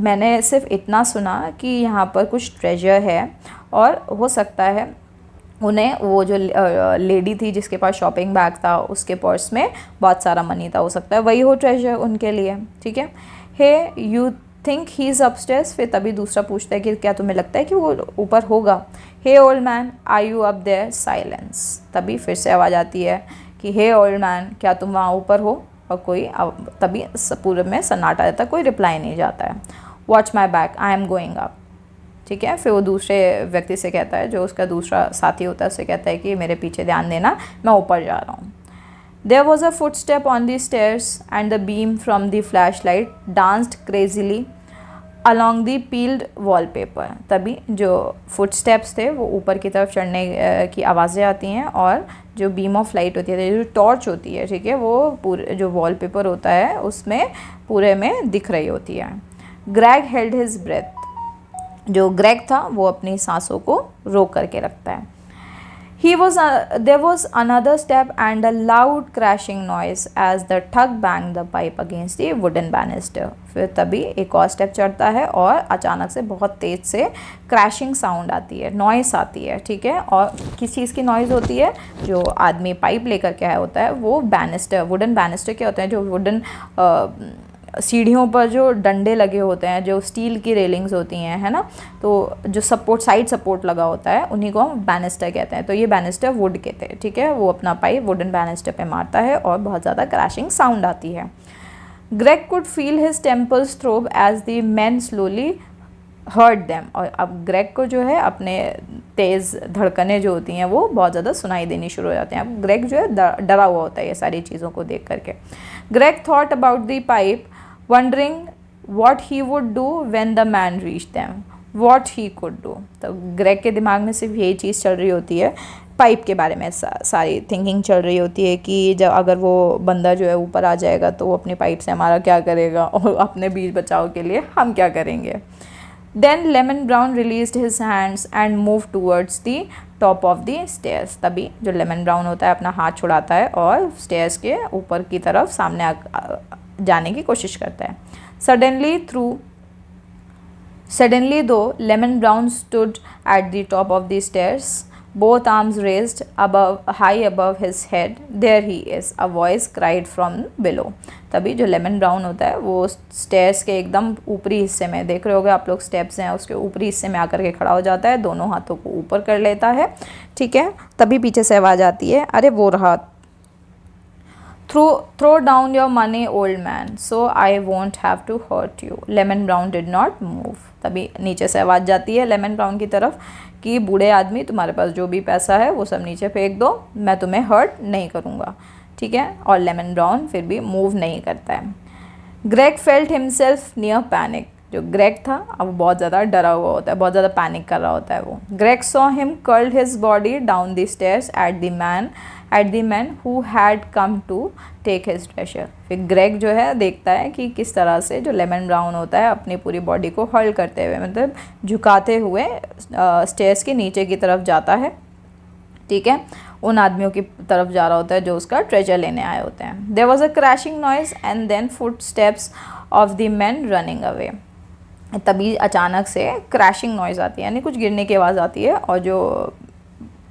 मैंने सिर्फ इतना सुना कि यहाँ पर कुछ ट्रेजर है, और हो सकता है उन्हें वो जो लेडी थी जिसके पास शॉपिंग बैग था उसके पर्स में बहुत सारा मनी था, हो सकता है वही हो ट्रेजर उनके लिए, ठीक है। Hey you think he is upstairs, फिर तभी दूसरा पूछता है कि क्या तुम्हें लगता है कि वो ऊपर होगा। Hey old man are you up there, silence, तभी फिर से आवाज़ आती है कि हे ओल्ड मैन, क्या तुम वहाँ ऊपर हो, और कोई तभी पूरे में सन्नाटा जाता है, कोई रिप्लाई नहीं जाता है। Watch my back, I am going up, ठीक है। फिर वो दूसरे व्यक्ति से कहता है, जो उसका दूसरा साथी होता है, उससे कहता है कि मेरे पीछे ध्यान देना, मैं ऊपर जा रहा हूँ। There was a footstep on the stairs and the beam from the flashlight danced crazily along the peeled wallpaper। तभी जो फुटस्टेप्स थे वो ऊपर की तरफ चढ़ने की आवाज़ें आती हैं, और जो बीम ऑफ लाइट होती है, जो टॉर्च होती है, ठीक है, वो पूरे जो वॉलपेपर होता है उसमें पूरे में दिख रही होती है। ग्रेग हेल्ड हिज ब्रेथ, जो ग्रेग था वो अपनी सांसों को रोक करके रखता है। There was another step and a loud crashing noise as the tug banged the pipe against the wooden banister। फिर तभी एक और स्टेप चढ़ता है और अचानक से बहुत तेज़ से क्रैशिंग साउंड आती है, नॉइस आती है, ठीक है। और किस चीज़ की नॉइज़ होती है, जो आदमी पाइप लेकर के आया होता है वो बैनिस्टर, वुडन बैनिस्टर क्या होते हैं, जो वुडन सीढ़ियों पर जो डंडे लगे होते हैं, जो स्टील की रेलिंग्स होती हैं, है ना, तो जो सपोर्ट, साइड सपोर्ट लगा होता है, उन्हीं को हम बैनिस्टर कहते हैं। तो ये बैनिस्टर वुड के थे, ठीक है। वो अपना पाइप वुडन बैनिस्टर पे मारता है और बहुत ज़्यादा क्रैशिंग साउंड आती है। Greg could feel his temples throb as the man slowly hurt them. और अब ग्रेग को जो है अपने तेज़ धड़कनें जो होती हैं वो बहुत ज़्यादा सुनाई देनी शुरू हो जाते हैं। अब ग्रेग जो है डरा हुआ होता है ये सारी चीज़ों को देख करके। Greg thought about the pipe, wondering what he would do when the man reached them, what he could do। तो ग्रेग के दिमाग में सिर्फ यही चीज़ चल रही होती है, पाइप के बारे में सारी थिंकिंग चल रही होती है कि जब अगर वो बंदा जो है ऊपर आ जाएगा तो वो अपनी पाइप से हमारा क्या करेगा, और अपने बीच बचाव के लिए हम क्या करेंगे। Then Lemon Brown released his hands and moved towards the top of the stairs। तभी जो लेमन ब्राउन होता है अपना हाथ छुड़ाता है और स्टेयर्स के ऊपर की तरफ सामने जाने की कोशिश करता है। Suddenly though Lemon Brown stood at the top of the stairs, both arms raised high above his head। There he is, a voice cried from below। तभी जो लेमन ब्राउन होता है वो स्टेयर्स के एकदम ऊपरी हिस्से में, देख रहे होगे आप लोग स्टेप्स हैं, उसके ऊपरी हिस्से में आकर के खड़ा हो जाता है, दोनों हाथों को ऊपर कर लेता है, ठीक है। तभी पीछे से आवाज़ आती है, अरे वो रहा, throw down your money old man so I won't have to hurt you। Lemon Brown did not move। तभी नीचे से आवाज़ जाती है लेमन ब्राउन की तरफ कि बूढ़े आदमी, तुम्हारे पास जो भी पैसा है वो सब नीचे फेंक दो, मैं तुम्हें हर्ट नहीं करूँगा, ठीक है। और लेमन ब्राउन फिर भी मूव नहीं करता है। Greg felt himself near panic. जो ग्रेग था अब बहुत ज़्यादा डरा हुआ होता है, बहुत ज़्यादा पैनिक कर रहा होता है वो। Greg saw him curled his body down the stairs at the man who had come to take his treasure. फिर ग्रेग जो है देखता है कि किस तरह से जो लेमन ब्राउन होता है अपनी पूरी बॉडी को हर्ल करते हुए, मतलब झुकाते हुए स्टेयर्स के नीचे की तरफ जाता है, ठीक है, उन आदमियों की तरफ जा रहा होता है जो उसका ट्रेजर लेने आए होते हैं। There was a crashing noise and then footsteps of the man running away. तभी अचानक से क्रैशिंग नॉइज़ आती है, यानी कुछ गिरने की आवाज़ आती है, और जो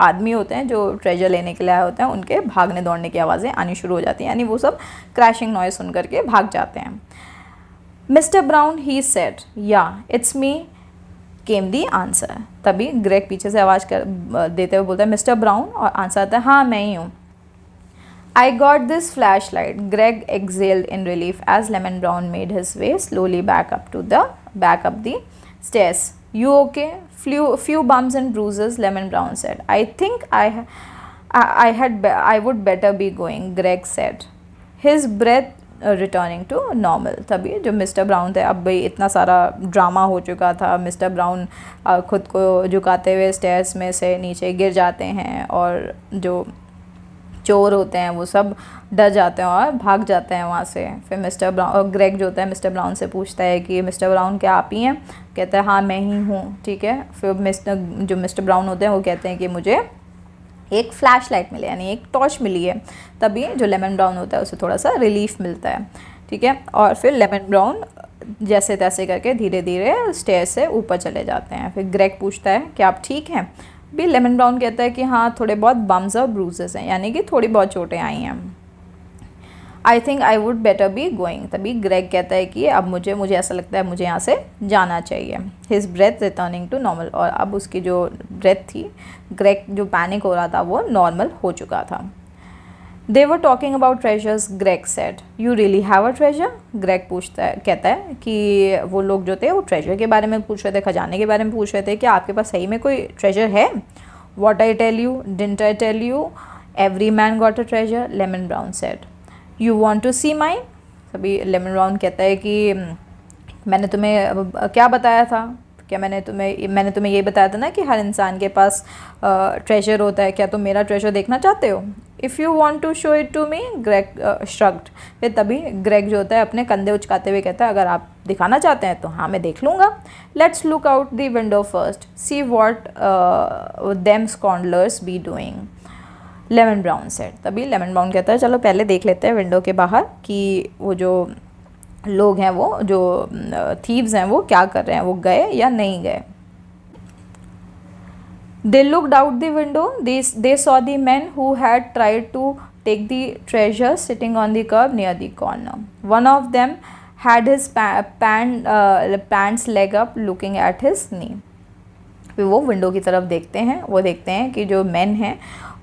आदमी होते हैं जो ट्रेजर लेने के लिए आए होते हैं, उनके भागने दौड़ने की आवाज़ें आनी शुरू हो जाती हैं, यानी वो सब क्रैशिंग नॉइज सुन करके भाग जाते हैं। मिस्टर ब्राउन ही सेड, या it's me came the answer. तभी ग्रेग पीछे से आवाज़ कर देते हुए बोलता है मिस्टर ब्राउन, और आंसर आता है हाँ मैं ही हूँ। I got this flashlight. Greg exhaled in relief as Lemon Brown made his way slowly back up the stairs. You okay? Few bumps and bruises, Lemon Brown said. I think I would better be going, Greg said. His breath returning to normal. तभी जो mister brown थे, अब भाई इतना सारा drama हो चुका था, मिस्टर ब्राउन खुद को झुकाते हुए स्टेयर्स में से नीचे गिर जाते हैं, और जो चोर होते हैं वो सब डर जाते हैं और भाग जाते हैं वहाँ से। फिर मिस्टर ब्राउन, ग्रेग जो होता है मिस्टर ब्राउन से पूछता है कि मिस्टर ब्राउन क्या आप ही हैं? कहता है हाँ मैं ही हूँ, ठीक है। फिर मिस्टर ब्राउन होते हैं वो कहते हैं कि मुझे एक फ्लैश लाइट मिले, यानी एक टॉर्च मिली है। तभी जो लेमन ब्राउन होता है उसे थोड़ा सा रिलीफ मिलता है, ठीक है। और फिर लेमन ब्राउन जैसे तैसे करके धीरे धीरे स्टेयर से ऊपर चले जाते हैं। फिर ग्रेग पूछता है कि आप ठीक हैं? भी लेमन ब्राउन कहता है कि हाँ थोड़े बहुत बम्स और ब्रूजेस हैं, यानी कि थोड़ी बहुत चोटें आई हैं। I think I would better be going. तभी ग्रेग कहता है कि अब मुझे ऐसा लगता है मुझे यहाँ से जाना चाहिए। His breath returning to normal, और अब उसकी जो ब्रेथ थी, ग्रेग जो पैनिक हो रहा था वो नॉर्मल हो चुका था। They were talking about treasures, Greg said. You really have a treasure? Greg कहता है कि वो लोग जो थे वो ट्रेजर के बारे में पूछ रहे थे, खजाने के बारे में पूछ रहे थे कि आपके पास सही में कोई ट्रेजर है? What I tell you, didn't I tell you, every man got a treasure, Lemon Brown said. You want to see mine? तभी लेमन ब्राउन कहता है कि मैंने तुम्हें क्या बताया था? क्या मैंने तुम्हें ये बताया था ना कि हर इंसान के पास ट्रेजर होता है। क्या तुम मेरा ट्रेजर देखना चाहते हो? If you want to show it to me, Greg shrugged. फिर तभी ग्रेग जो होता है अपने कंधे उचकाते हुए कहता है अगर आप दिखाना चाहते हैं तो हाँ मैं देख लूँगा। Let's look out the window first, see what them scoundrels be doing, Lemon Brown said. तभी लेमन ब्राउन कहता है चलो पहले देख लेते हैं विंडो के बाहर कि वो जो लोग हैं, वो जो थीव्स हैं वो क्या कर रहे हैं, वो गए या नहीं गए। They looked out the window. They saw the men who had tried to take the treasure sitting on the curb near the corner. One of them had his pants leg up, looking at his knee. फिर वो window की तरफ देखते हैं, वो देखते हैं कि जो मेन हैं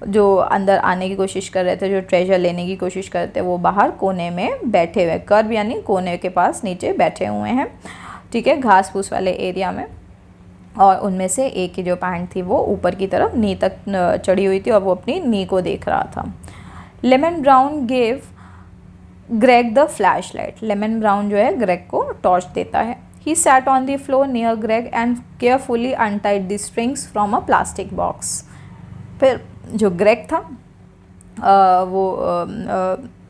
जो अंदर आने की कोशिश कर रहे थे, जो ट्रेजर लेने की कोशिश कर रहे थे, वो बाहर कोने में बैठे हुए, कर्ब यानी कोने के पास नीचे बैठे हुए हैं, ठीक है, घास फूस वाले एरिया में। और उनमें से एक की जो पैंट थी वो ऊपर की तरफ नी तक चढ़ी हुई थी और वो अपनी नी को देख रहा था। Lemon brown gave Greg the flash light. Lemon brown जो है ग्रेग को टॉर्च देता है। He sat on the floor near Greg and carefully untied the strings from a plastic box. फिर जो ग्रेग था वो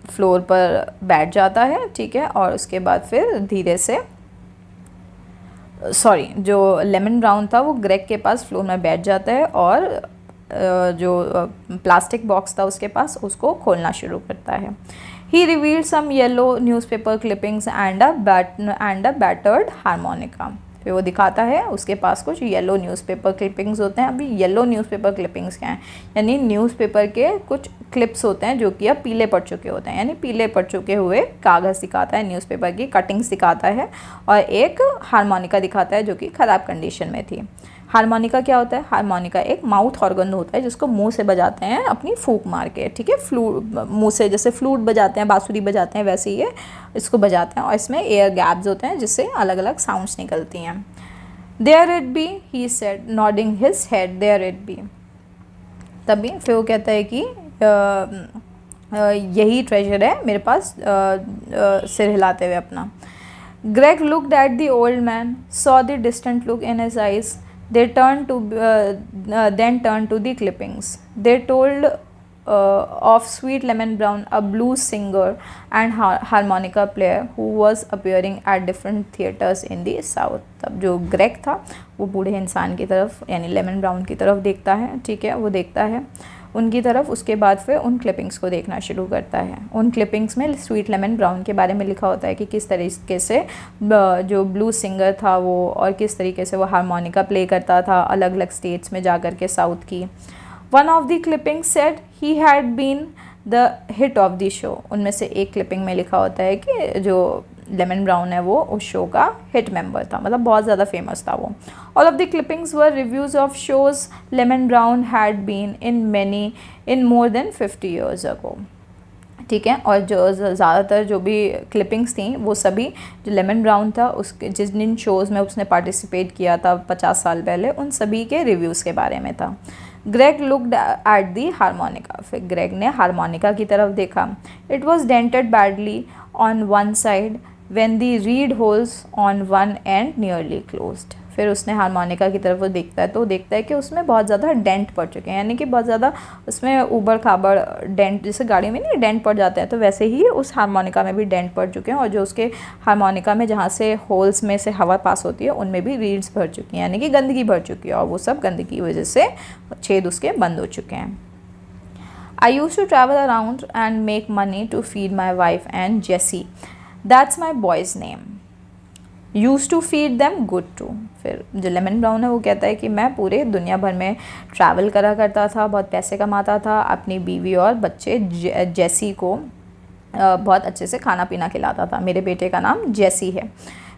फ्लोर पर बैठ जाता है, ठीक है, और उसके बाद फिर धीरे से जो लेमन ब्राउन था वो ग्रेग के पास फ्लोर में बैठ जाता है और जो प्लास्टिक बॉक्स था उसके पास उसको खोलना शुरू करता है। He revealed some yellow newspaper clippings and a battered harmonica. फिर वो दिखाता है उसके पास कुछ येलो न्यूज़पेपर क्लिपिंग्स होते हैं। अभी येलो न्यूज़पेपर क्लिपिंग्स क्या हैं, यानी न्यूज़पेपर के कुछ क्लिप्स होते हैं जो कि अब पीले पड़ चुके होते हैं, यानी पीले पड़ चुके हुए कागज़ दिखाता है, न्यूज़पेपर की कटिंग्स दिखाता है, और एक हारमोनिका दिखाता है जो कि ख़राब कंडीशन में थी। हारमोनिका क्या होता है? हारमोनिका एक माउथ ऑर्गन होता है जिसको मुंह से बजाते हैं अपनी फूंक मार के, ठीक है, मुंह से जैसे फ्लूट बजाते हैं, बांसुरी बजाते हैं, वैसे ही ये इसको बजाते हैं और इसमें एयर गैप्स होते हैं जिससे अलग अलग साउंड्स निकलती हैं। There it be, he said nodding his head, there it be. तभी फिर वो कहता है कि यही ट्रेजर है मेरे पास, सिर हिलाते हुए अपना। Greg looked at the old man, saw the distant look in his eyes. They then turned to the clippings. They told of Sweet Lemon Brown, a blues singer and harmonica player who was appearing at different theaters in the South. तब जो Greg था वो बूढ़े इंसान की तरफ यानी lemon brown की तरफ देखता है, ठीक है, वो देखता है उनकी तरफ, उसके बाद फिर उन क्लिपिंग्स को देखना शुरू करता है। उन क्लिपिंग्स में स्वीट लेमन ब्राउन के बारे में लिखा होता है कि किस तरीके से जो ब्लूज सिंगर था वो, और किस तरीके से वो हारमोनिका प्ले करता था अलग अलग स्टेट्स में जा कर के साउथ की। One of the clipping said he had been the hit of the show. उनमें से एक क्लिपिंग में लिखा होता है कि जो लेमन ब्राउन है वो उस शो का हिट मेंबर था, मतलब बहुत ज़्यादा फेमस था वो। All of the clippings were reviews of shows Lemon Brown had been in more than 50 years ago. ठीक है, और जो ज़्यादातर जो भी क्लिपिंग्स थी वो सभी जो लेमन ब्राउन था उसके जिन शोज़ में उसने पार्टिसिपेट किया था 50 साल पहले, उन सभी के रिव्यूज़ के बारे में था। Greg looked at the harmonica. फिर ग्रेग ने हारमोनिका की तरफ देखा। It was dented badly on one side when the reed holes on one end nearly closed. फिर उसने हारमोनिका की तरफ वो देखता है तो देखता है कि उसमें बहुत ज़्यादा डेंट पड़ चुके हैं, यानी कि बहुत ज़्यादा उसमें ऊबड़ खाबड़ डेंट, जैसे गाड़ी में नहीं डेंट पड़ जाते हैं, तो वैसे ही उस हारमोनिका में भी डेंट पड़ चुके हैं। और जो उसके हारमोनिका में जहाँ से होल्स में से हवा पास होती है उनमें भी रीड्स भर चुकी हैं, यानी कि गंदगी भर चुकी है, और वो सब गंदगी की वजह से छेद उसके बंद हो चुके हैं। I used to travel around and make money to feed my wife and Jesse, that's my boy's name, used to feed them good too. फिर जो लेमन ब्राउन है वो कहता है कि मैं पूरे दुनिया भर में ट्रैवल करा करता था, बहुत पैसे कमाता था, अपनी बीवी और बच्चे जेसी को बहुत अच्छे से खाना पीना खिलाता था। मेरे बेटे का नाम जेसी है।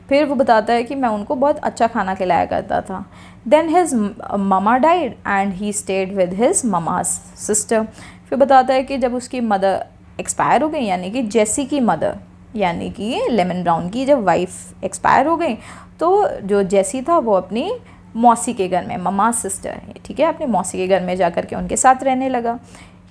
फिर वो बताता है कि मैं उनको बहुत अच्छा खाना खिलाया करता था। Then his mama died and he stayed with his mama's sister. फिर बताता है कि जब उसकी मदर एक्सपायर हो गई, यानी कि जेसी की मदर यानी कि लेमन ब्राउन की जब वाइफ एक्सपायर हो गई, तो जो जेसी था वो अपनी मौसी के घर में, ममा सिस्टर है, ठीक है, अपनी मौसी के घर में जा कर के उनके साथ रहने लगा।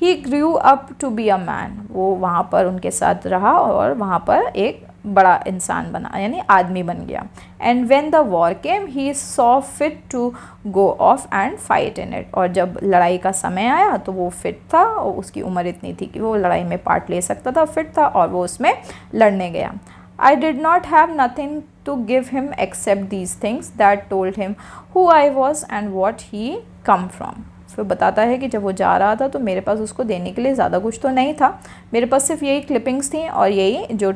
He grew up to be a man. वो वहाँ पर उनके साथ रहा और वहाँ पर एक बड़ा इंसान बना, यानी आदमी बन गया। And when the war came he saw fit to go off and fight in it. और जब लड़ाई का समय आया तो वो फिट था, और उसकी उम्र इतनी थी कि वो लड़ाई में पार्ट ले सकता था, फिट था, और वो उसमें लड़ने गया। I did not have nothing to give him except these things that told him who I was and what he come from. फिर बताता है कि जब वो जा रहा था तो मेरे पास उसको देने के लिए ज़्यादा कुछ तो नहीं था, मेरे पास सिर्फ यही क्लिपिंग्स थी और यही जो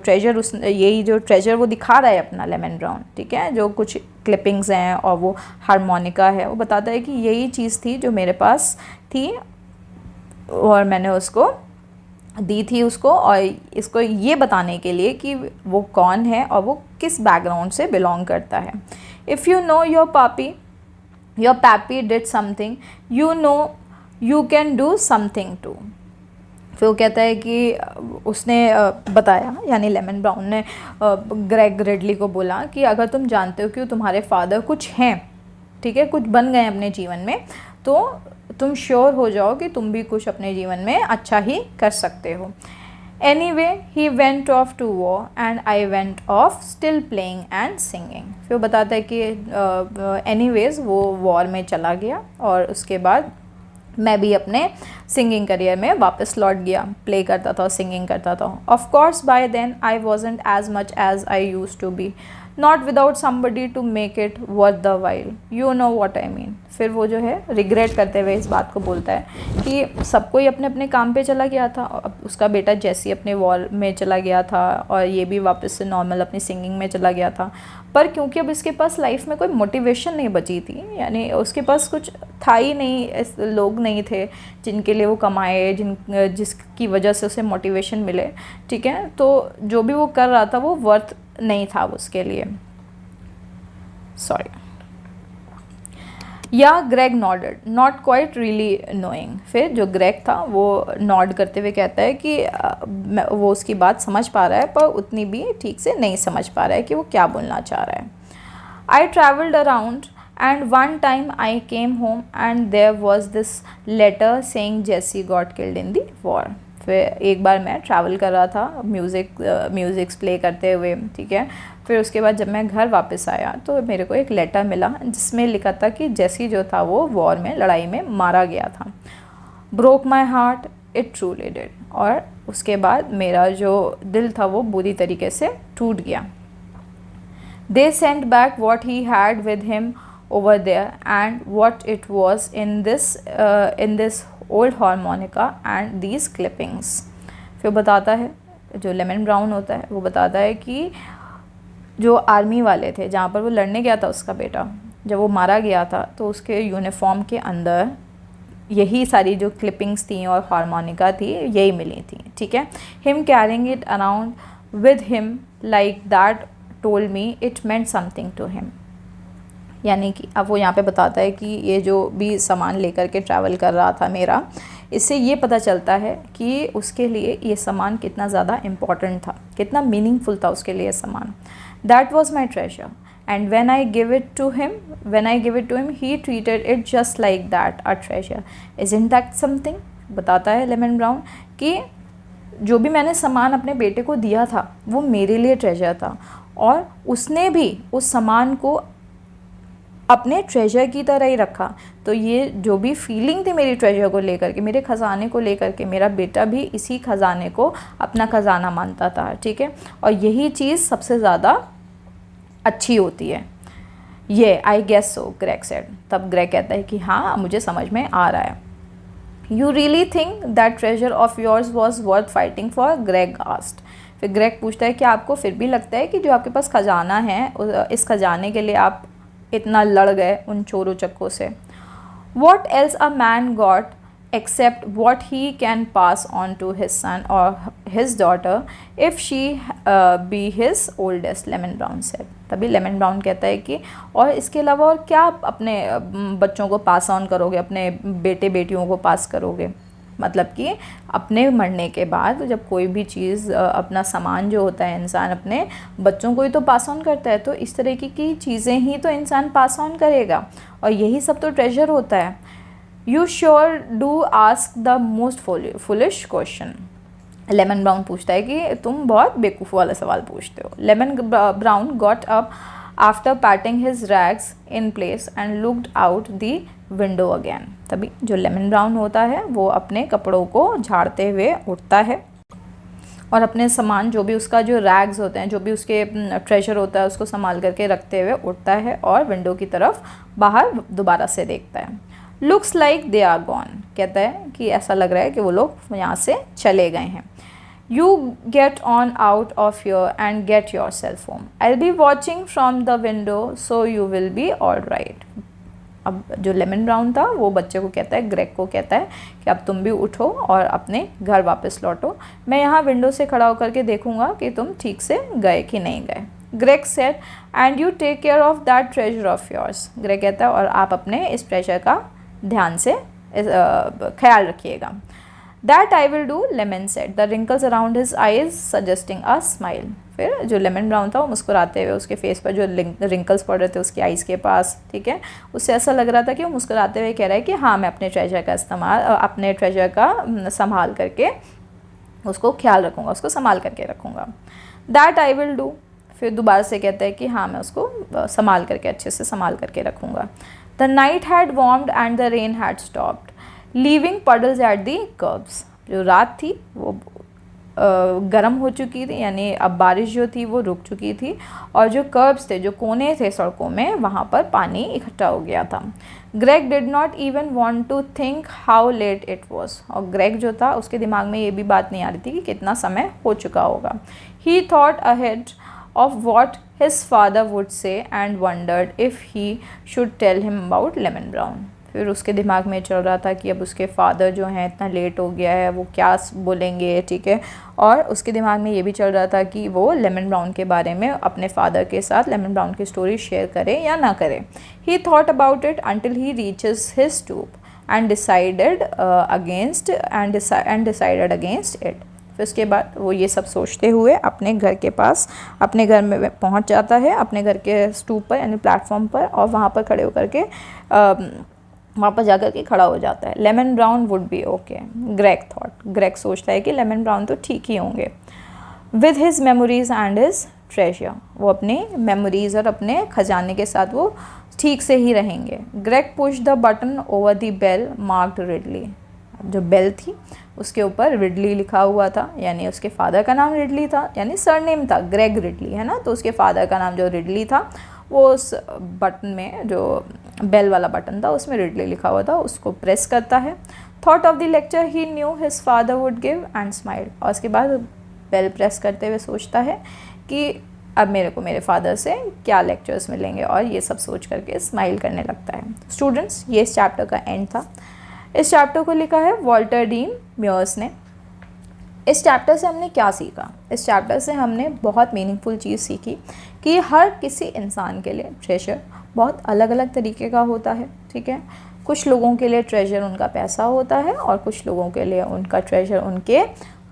ट्रेजर वो दिखा रहा है अपना लेमन ब्राउन, ठीक है, जो कुछ क्लिपिंग्स हैं और वो हारमोनिका है, वो बताता है कि यही चीज़ थी जो मेरे पास थी और मैंने उसको दी थी उसको, और इसको ये बताने के लिए कि वो कौन है और वो किस बैकग्राउंड से बिलोंग करता है। If you know your pappy did something, you know you can do something too। फिर वो कहता है कि उसने बताया, यानी लेमन ब्राउन ने ग्रेग रिडली को बोला कि अगर तुम जानते हो कि तुम्हारे फादर कुछ हैं, ठीक है, कुछ बन गए अपने जीवन में, तो तुम श्योर हो जाओ कि तुम भी कुछ अपने जीवन में अच्छा ही कर सकते हो। Anyway, he went off to war and I went off still playing and singing। फिर वो बताता है कि anyways वो वॉर में चला गया और उसके बाद मैं भी अपने सिंगिंग करियर में वापस लौट गया, प्ले करता था और सिंगिंग करता था। Of course by then I wasn't as much as I used to be, not without somebody to make it worth the while, you know what I mean. फिर वो जो है रिग्रेट करते हुए इस बात को बोलता है कि सब कोई अपने अपने काम पे चला गया था, अब उसका बेटा जैसी अपने वॉर में चला गया था और ये भी वापस से नॉर्मल अपनी सिंगिंग में चला गया था, पर क्योंकि अब इसके पास लाइफ में कोई मोटिवेशन नहीं बची थी, यानी उसके पास कुछ था ही नहीं, लोग नहीं थे जिनके लिए वो कमाए, जिसकी वजह से उसे मोटिवेशन मिले, ठीक है, तो जो भी वो कर रहा था वो वर्थ नहीं था उसके लिए, सॉरी। या Greg nodded not quite really knowing. फिर जो ग्रेग था वो नॉड करते हुए कहता है कि वो उसकी बात समझ पा रहा है पर उतनी भी ठीक से नहीं समझ पा रहा है कि वो क्या बोलना चाह रहा है। I travelled around and one time I came home and there was this letter saying Jesse got killed in the war. फिर एक बार मैं ट्रैवल कर रहा था म्यूज़िक्स प्ले करते हुए, ठीक है, फिर उसके बाद जब मैं घर वापस आया तो मेरे को एक लेटर मिला जिसमें लिखा था कि जेसी जो था वो वॉर में, लड़ाई में मारा गया था। Broke my heart it truly did. और उसके बाद मेरा जो दिल था वो बुरी तरीके से टूट गया। They sent back what he had with him over there and what it was in this old harmonica and these clippings. फिर बताता है, जो लेमन ब्राउन होता है वो बताता है कि जो आर्मी वाले थे जहाँ पर वो लड़ने गया था उसका बेटा, जब वो मारा गया था तो उसके यूनिफॉर्म के अंदर यही सारी जो क्लिपिंग्स थी और हारमोनिका थी यही मिली थी, ठीक है। Him carrying it around with him like that told me it meant something to him. यानी कि अब वो यहाँ पे बताता है कि ये जो भी सामान लेकर के ट्रैवल कर रहा था मेरा, इससे ये पता चलता है कि उसके लिए ये सामान कितना ज़्यादा इम्पॉर्टेंट था, कितना मीनिंगफुल था उसके लिए सामान। That was my treasure and when I give it to him he treated it just like that a treasure, isn't that something। बताता है लेमन ब्राउन कि जो भी मैंने सामान अपने बेटे को दिया था वो मेरे लिए ट्रेजर था, और उसने भी उस सामान को अपने ट्रेजर की तरह ही रखा। तो ये जो भी फीलिंग थी मेरी ट्रेजर को लेकर के, मेरे ख़जाने को लेकर के, मेरा बेटा भी इसी ख़जाने को अपना ख़जाना मानता था, ठीक है। और यही चीज़ सबसे ज़्यादा अच्छी होती है। ये I guess so, Greg said. तब ग्रेग कहता है कि हाँ मुझे समझ में आ रहा है। You really think that treasure of yours was worth fighting for, Greg asked. फिर ग्रेग पूछता है कि आपको फिर भी लगता है कि जो आपके पास खजाना है, इस खजाने के लिए आप इतना लड़ गए उन चोरों चक्कों से। What else a man got except what he can pass on to his son or his daughter if she be his oldest, lemon brown said। तभी लेमन ब्राउन कहता है कि और इसके अलावा और क्या आप अपने बच्चों को पास ऑन करोगे, अपने बेटे बेटियों को पास करोगे। मतलब कि अपने मरने के बाद जब कोई भी चीज़, अपना सामान जो होता है इंसान अपने बच्चों को ही तो पास ऑन करता है, तो इस तरीके की चीज़ें ही तो इंसान पास ऑन करेगा, और यही सब तो ट्रेजर होता है। You sure do ask the most foolish question। Lemon brown पूछता है कि तुम बहुत बेवकूफ़ वाला सवाल पूछते हो। Lemon brown got up after patting his rags in place and looked out the window again। तभी जो लेमन ब्राउन होता है वो अपने कपड़ों को झाड़ते हुए उठता है और अपने सामान जो भी उसका जो रैग्स होते हैं, जो भी उसके ट्रेजर होता है, उसको संभाल करके रखते हुए उठता है और विंडो की तरफ बाहर दोबारा से देखता है। Looks like they are gone. कहता है कि ऐसा लग रहा है कि वो लोग यहाँ से चले गए हैं। You get on out of your and get your self home, I will be watching from the window so you will be all right. अब जो लेमन ब्राउन था वो बच्चे को कहता है, ग्रेग को कहता है कि अब तुम भी उठो और अपने घर वापस लौटो, मैं यहाँ विंडो से खड़ा होकर के देखूँगा कि तुम ठीक से गए कि नहीं गए। Greg said and you take care of that treasure of yours. Greg कहता है और आप अपने इस ट्रेजर का ध्यान से ख्याल रखिएगा। That I will do, lemon said, the wrinkles around his eyes suggesting a smile. फिर जो लेमन ब्राउन था वो मुस्कुराते हुए, उसके फेस पर जो रिंकल्स पड़ रहे थे उसकी आइज़ के पास, ठीक है, उससे ऐसा लग रहा था कि वो मुस्कुराते हुए कह रहा है कि हाँ मैं अपने ट्रेजर का अपने ट्रेजर का संभाल करके उसको ख्याल रखूँगा, उसको संभाल करके रखूँगा। दैट आई विल डू, फिर दोबारा से कहता है कि हाँ मैं उसको संभाल करके, अच्छे से संभाल करके रखूँगा। The night had warmed and the rain had stopped, leaving puddles at the curbs। जो रात थी वो गर्म हो चुकी थी, यानी अब बारिश जो थी वो रुक चुकी थी, और जो कर्ब्स थे, जो कोने थे सड़कों में, वहाँ पर पानी इकट्ठा हो गया था। Greg did not even want to think how late it was. और ग्रेग जो था उसके दिमाग में ये भी बात नहीं आ रही थी कि कितना समय हो चुका होगा। ही thought ahead of what his father would say and wondered if he should tell him about lemon Brown. फिर उसके दिमाग में चल रहा था कि अब उसके फादर जो हैं इतना लेट हो गया है, वो क्या बोलेंगे, ठीक है, और उसके दिमाग में ये भी चल रहा था कि वो लेमन ब्राउन के बारे में अपने फादर के साथ लेमन ब्राउन की स्टोरी शेयर करे या ना करे। ही thought about it until he reaches his stoop and decided against it. फिर उसके बाद वो ये सब सोचते हुए अपने घर के पास, अपने घर में पहुंच जाता है, अपने घर के स्टूप पर यानी प्लेटफॉर्म पर, और वहाँ पर खड़े होकर के वहाँ पर जाकर के खड़ा हो जाता है। Lemon brown would be okay, Greg thought. Greg सोचता है कि लेमन ब्राउन तो ठीक ही होंगे। With his memories and his treasure, वो अपने मेमोरीज और अपने खजाने के साथ वो ठीक से ही रहेंगे। Greg push the button over the bell marked Ridley. जो बेल थी उसके ऊपर रिडली लिखा हुआ था, यानी उसके फादर का नाम रिडली था, यानी सरनेम था ग्रेग रिडली, है ना, तो उसके फादर का नाम जो रिडली था वो उस बटन में, जो बेल वाला बटन था उसमें रिडली लिखा हुआ था, उसको प्रेस करता है। Thought of the lecture he new his father would give and smile. और उसके बाद बेल प्रेस करते हुए सोचता है कि अब मेरे को मेरे फादर से क्या लेक्चर्स मिलेंगे, और ये सब सोच करके स्माइल करने लगता है। स्टूडेंट्स, ये इस चैप्टर का एंड था। इस चैप्टर को लिखा है वॉल्टर डीन म्यूर्स ने। इस चैप्टर से हमने क्या सीखा? इस चैप्टर से हमने बहुत मीनिंगफुल चीज़ सीखी कि हर किसी इंसान के लिए ट्रेजर बहुत अलग अलग तरीके का होता है, ठीक है। कुछ लोगों के लिए ट्रेजर उनका पैसा होता है और कुछ लोगों के लिए उनका ट्रेजर उनके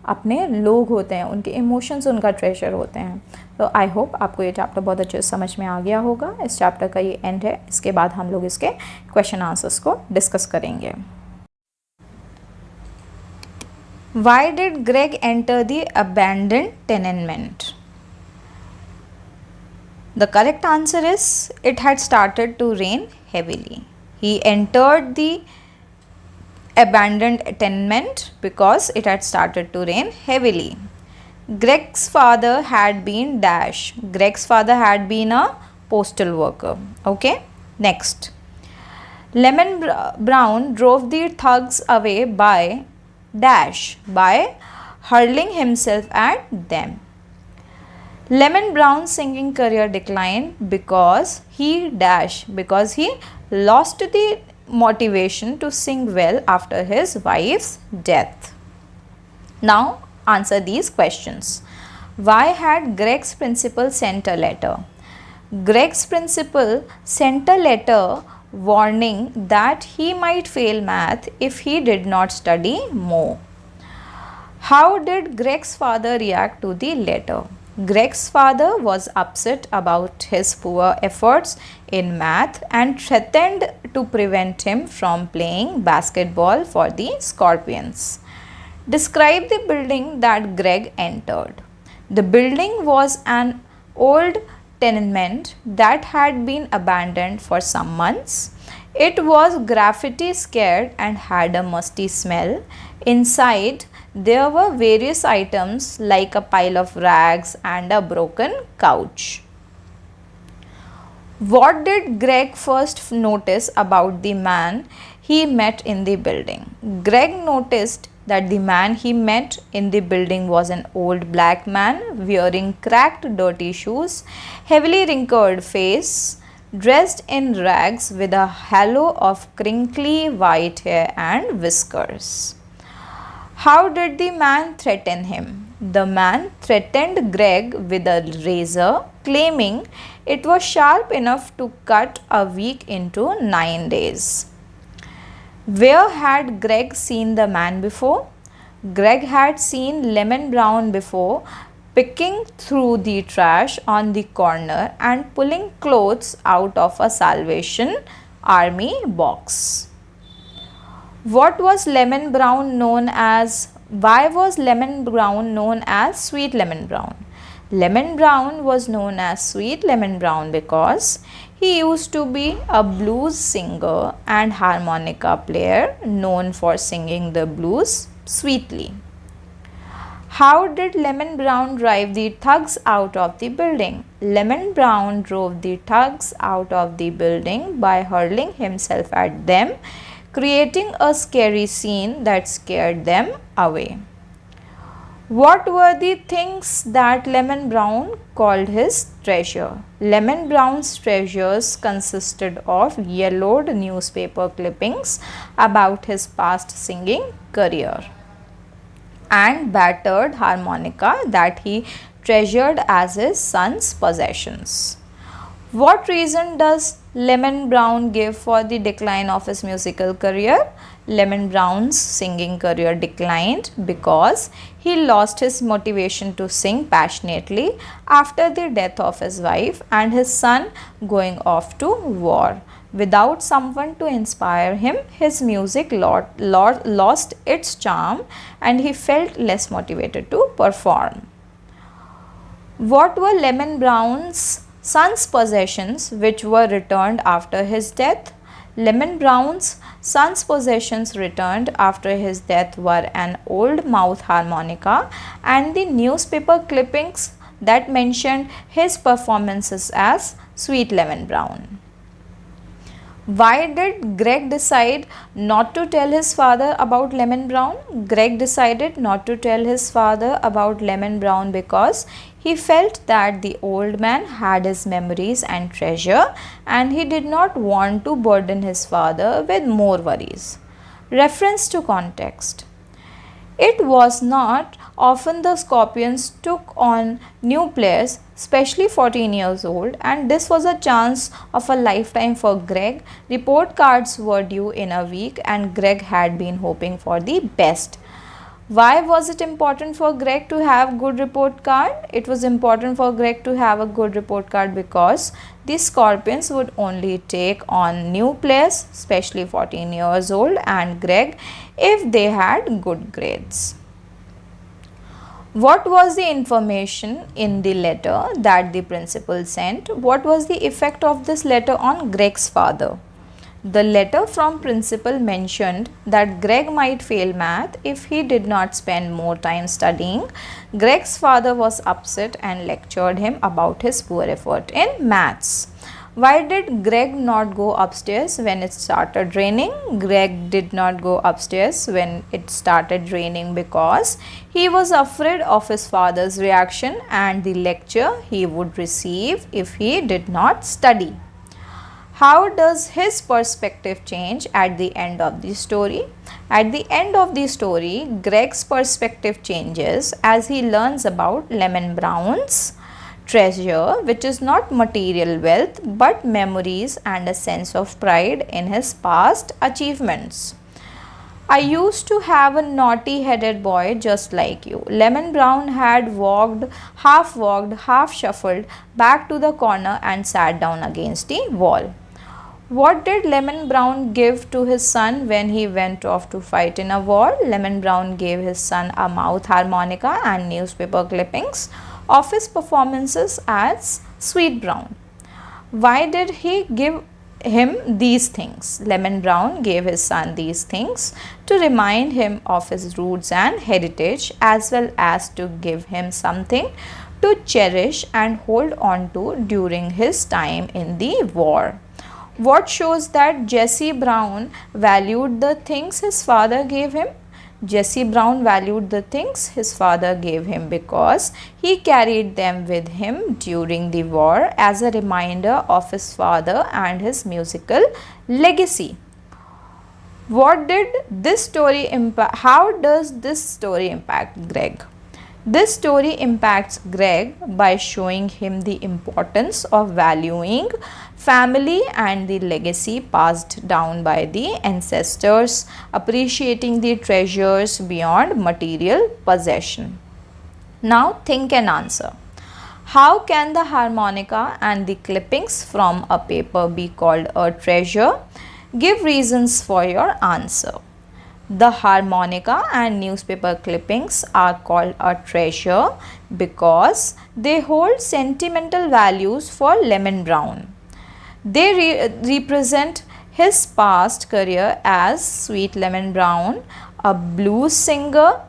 अपने लोग होते हैं, उनके इमोशंस उनका ट्रेजर होते हैं। तो आई होप आपको ये चैप्टर बहुत अच्छे से समझ में आ गया होगा। इस चैप्टर का ये एंड है, इसके बाद हम लोग इसके क्वेश्चन आंसर्स को डिस्कस करेंगे। Why did Greg enter the abandoned tenement? The correct answer is it had started to rain heavily. He entered the abandoned tenement because it had started to rain heavily. Greg's father had been dash. Greg's father had been a postal worker. Okay, next. Lemon Brown drove the thugs away by dash, by hurling himself at them. Lemon Brown's singing career declined because he dash, because he lost the motivation to sing well after his wife's death. Now answer these questions. Why had Greg's principal sent a letter? Greg's principal sent a letter warning that he might fail math if he did not study more. How did Greg's father react to the letter? Greg's father was upset about his poor efforts in math and threatened to prevent him from playing basketball for the Scorpions. Describe the building that Greg entered. The building was an old tenement that had been abandoned for some months. It was graffiti scared and had a musty smell. Inside, there were various items like a pile of rags and a broken couch. What did Greg first notice about the man he met in the building? Greg noticed that the man he met in the building was an old black man wearing cracked, dirty shoes, heavily wrinkled face, dressed in rags with a halo of crinkly white hair and whiskers. How did the man threaten him? The man threatened Greg with a razor, claiming it was sharp enough to cut a week into 9 days. Where had Greg seen the man before? Greg had seen Lemon Brown before, picking through the trash on the corner and pulling clothes out of a Salvation Army box. What was Lemon Brown known as? Why was Lemon Brown known as Sweet Lemon Brown? Lemon Brown was known as Sweet Lemon Brown because he used to be a blues singer and harmonica player known for singing the blues sweetly. How did Lemon Brown drive the thugs out of the building? Lemon Brown drove the thugs out of the building by hurling himself at them, creating a scary scene that scared them away. What were the things that Lemon Brown called his treasure? Lemon Brown's treasures consisted of yellowed newspaper clippings about his past singing career and battered harmonica that he treasured as his son's possessions. What reason does Lemon Brown give for the decline of his musical career? Lemon Brown's singing career declined because he lost his motivation to sing passionately after the death of his wife and his son going off to war. Without someone to inspire him, his music lost its charm and he felt less motivated to perform. What were Lemon Brown's son's possessions which were returned after his death? Lemon Brown's son's possessions returned after his death were an old mouth harmonica and the newspaper clippings that mentioned his performances as Sweet Lemon Brown. Why did Greg decide not to tell his father about Lemon Brown? Greg decided not to tell his father about Lemon Brown because he felt that the old man had his memories and treasure and he did not want to burden his father with more worries. Reference to context. It was not often the Scorpions took on new players, especially 14 years old, and this was a chance of a lifetime for Greg. Report cards were due in a week, and Greg had been hoping for the best. Why was it important for Greg to have good report card? It was important for Greg to have a good report card because the Scorpions would only take on new players, especially 14 years old, and Greg, if they had good grades. What was the information in the letter that the principal sent? What was the effect of this letter on Greg's father? The letter from principal mentioned that Greg might fail math if he did not spend more time studying. Greg's father was upset and lectured him about his poor effort in maths. Why did Greg not go upstairs when it started raining? Greg did not go upstairs when it started raining because he was afraid of his father's reaction and the lecture he would receive if he did not study. How does his perspective change at the end of the story? At the end of the story, Greg's perspective changes as he learns about Lemon Brown's treasure, which is not material wealth but memories and a sense of pride in his past achievements. I used to have a naughty headed boy just like you. Lemon Brown had walked, half shuffled back to the corner and sat down against the wall. What did Lemon Brown give to his son when he went off to fight in a war? Lemon Brown gave his son a mouth harmonica and newspaper clippings of his performances as Sweet Brown. Why did he give him these things? Lemon Brown gave his son these things to remind him of his roots and heritage, as well as to give him something to cherish and hold on to during his time in the war. What shows that Jesse Brown valued the things his father gave him? Jesse Brown valued the things his father gave him because he carried them with him during the war as a reminder of his father and his musical legacy. What did this story impact? How does this story impact Greg? This story impacts Greg by showing him the importance of valuing family and the legacy passed down by the ancestors, appreciating the treasures beyond material possession. Now think and answer. How can the harmonica and the clippings from a paper be called a treasure? Give reasons for your answer. The harmonica and newspaper clippings are called a treasure because they hold sentimental values for Lemon Brown. They represent his past career as Sweet Lemon Brown, a blues singer,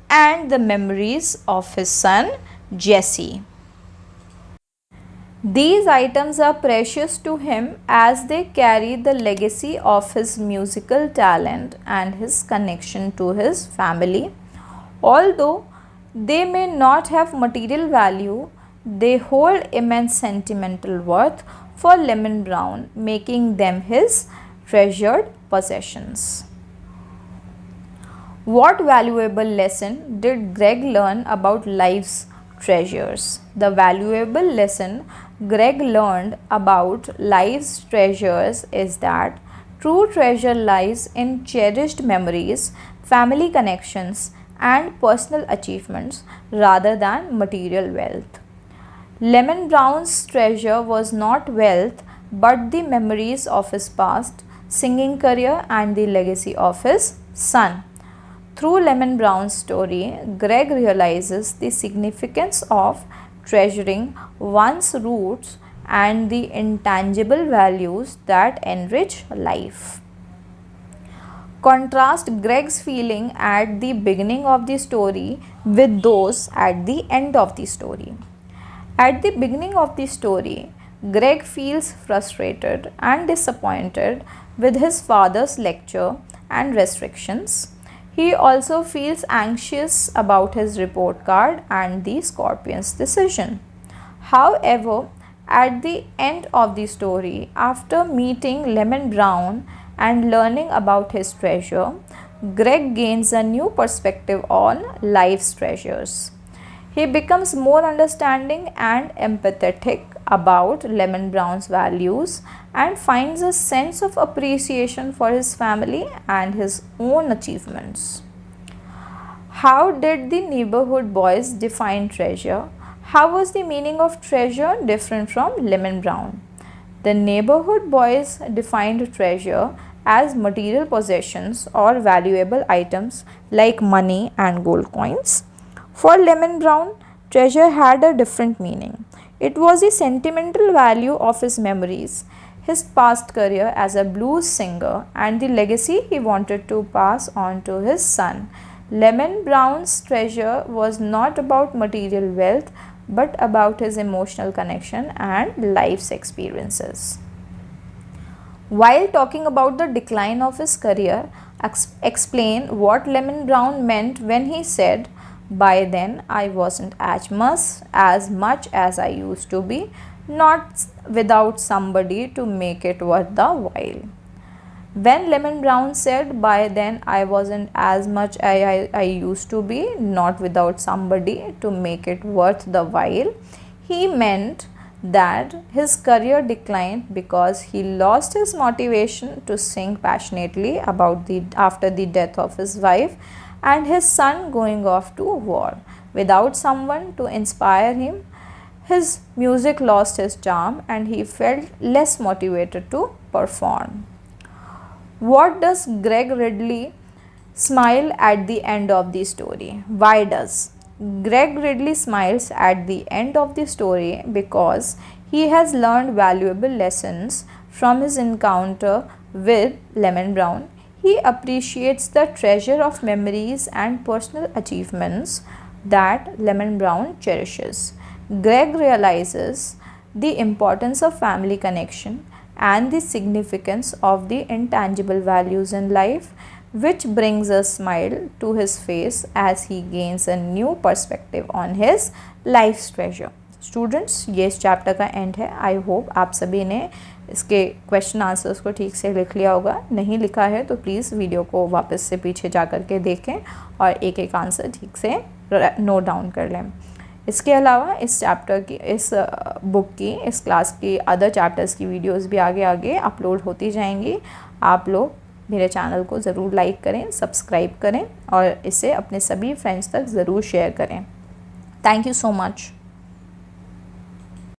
and the memories of his son Jesse. These items are precious to him as they carry the legacy of his musical talent and his connection to his family. Although they may not have material value, they hold immense sentimental worth for Lemon Brown, making them his treasured possessions. What valuable lesson did Greg learn about life's treasures? The valuable lesson Greg learned about life's treasures is that true treasure lies in cherished memories, family connections, and personal achievements rather than material wealth. Lemon Brown's treasure was not wealth but the memories of his past singing career and the legacy of his son. Through Lemon Brown's story, Greg realizes the significance of treasuring one's roots and the intangible values that enrich life. Contrast Greg's feeling at the beginning of the story with those at the end of the story. At the beginning of the story, Greg feels frustrated and disappointed with his father's lecture and restrictions. He also feels anxious about his report card and the Scorpion's decision. However, at the end of the story, after meeting Lemon Brown and learning about his treasure, Greg gains a new perspective on life's treasures. He becomes more understanding and empathetic about Lemon Brown's values and finds a sense of appreciation for his family and his own achievements. How did the neighborhood boys define treasure? How was the meaning of treasure different from Lemon Brown? The neighborhood boys defined treasure as material possessions or valuable items like money and gold coins. For Lemon Brown, treasure had a different meaning. It was the sentimental value of his memories, his past career as a blues singer, and the legacy he wanted to pass on to his son. Lemon Brown's treasure was not about material wealth but about his emotional connection and life's experiences. While talking about the decline of his career, explain what Lemon Brown meant when he said, "By then I wasn't as much as I used to be, not without somebody to make it worth the while." When Lemon Brown said, "By then I wasn't as much as I used to be, not without somebody to make it worth the while," he meant that his career declined because he lost his motivation to sing passionately after the death of his wife and his son going off to war. Without someone to inspire him, his music lost its charm and he felt less motivated to perform. What does Greg Ridley smile at the end of the story? Why does Greg Ridley smiles at the end of the story? Because he has learned valuable lessons from his encounter with Lemon Brown. He appreciates the treasure of memories and personal achievements that Lemon Brown cherishes. Greg realizes the importance of family connection and the significance of the intangible values in life, which brings a smile to his face as he gains a new perspective on his life's treasure. Students, ये इस chapter का and है. I hope आप सभी ने इसके question answers को ठीक से लिख लिया होगा. नहीं लिखा है तो प्लीज़ वीडियो को वापस से पीछे जा कर के देखें और एक एक आंसर ठीक से नोट डाउन कर लें. इसके अलावा इस चैप्टर की, इस बुक की, इस क्लास की अदर चैप्टर्स की वीडियोस भी आगे आगे अपलोड होती जाएंगी. आप लोग मेरे चैनल को ज़रूर लाइक करें, सब्सक्राइब करें और इसे अपने सभी फ्रेंड्स तक ज़रूर शेयर करें. Thank you so much.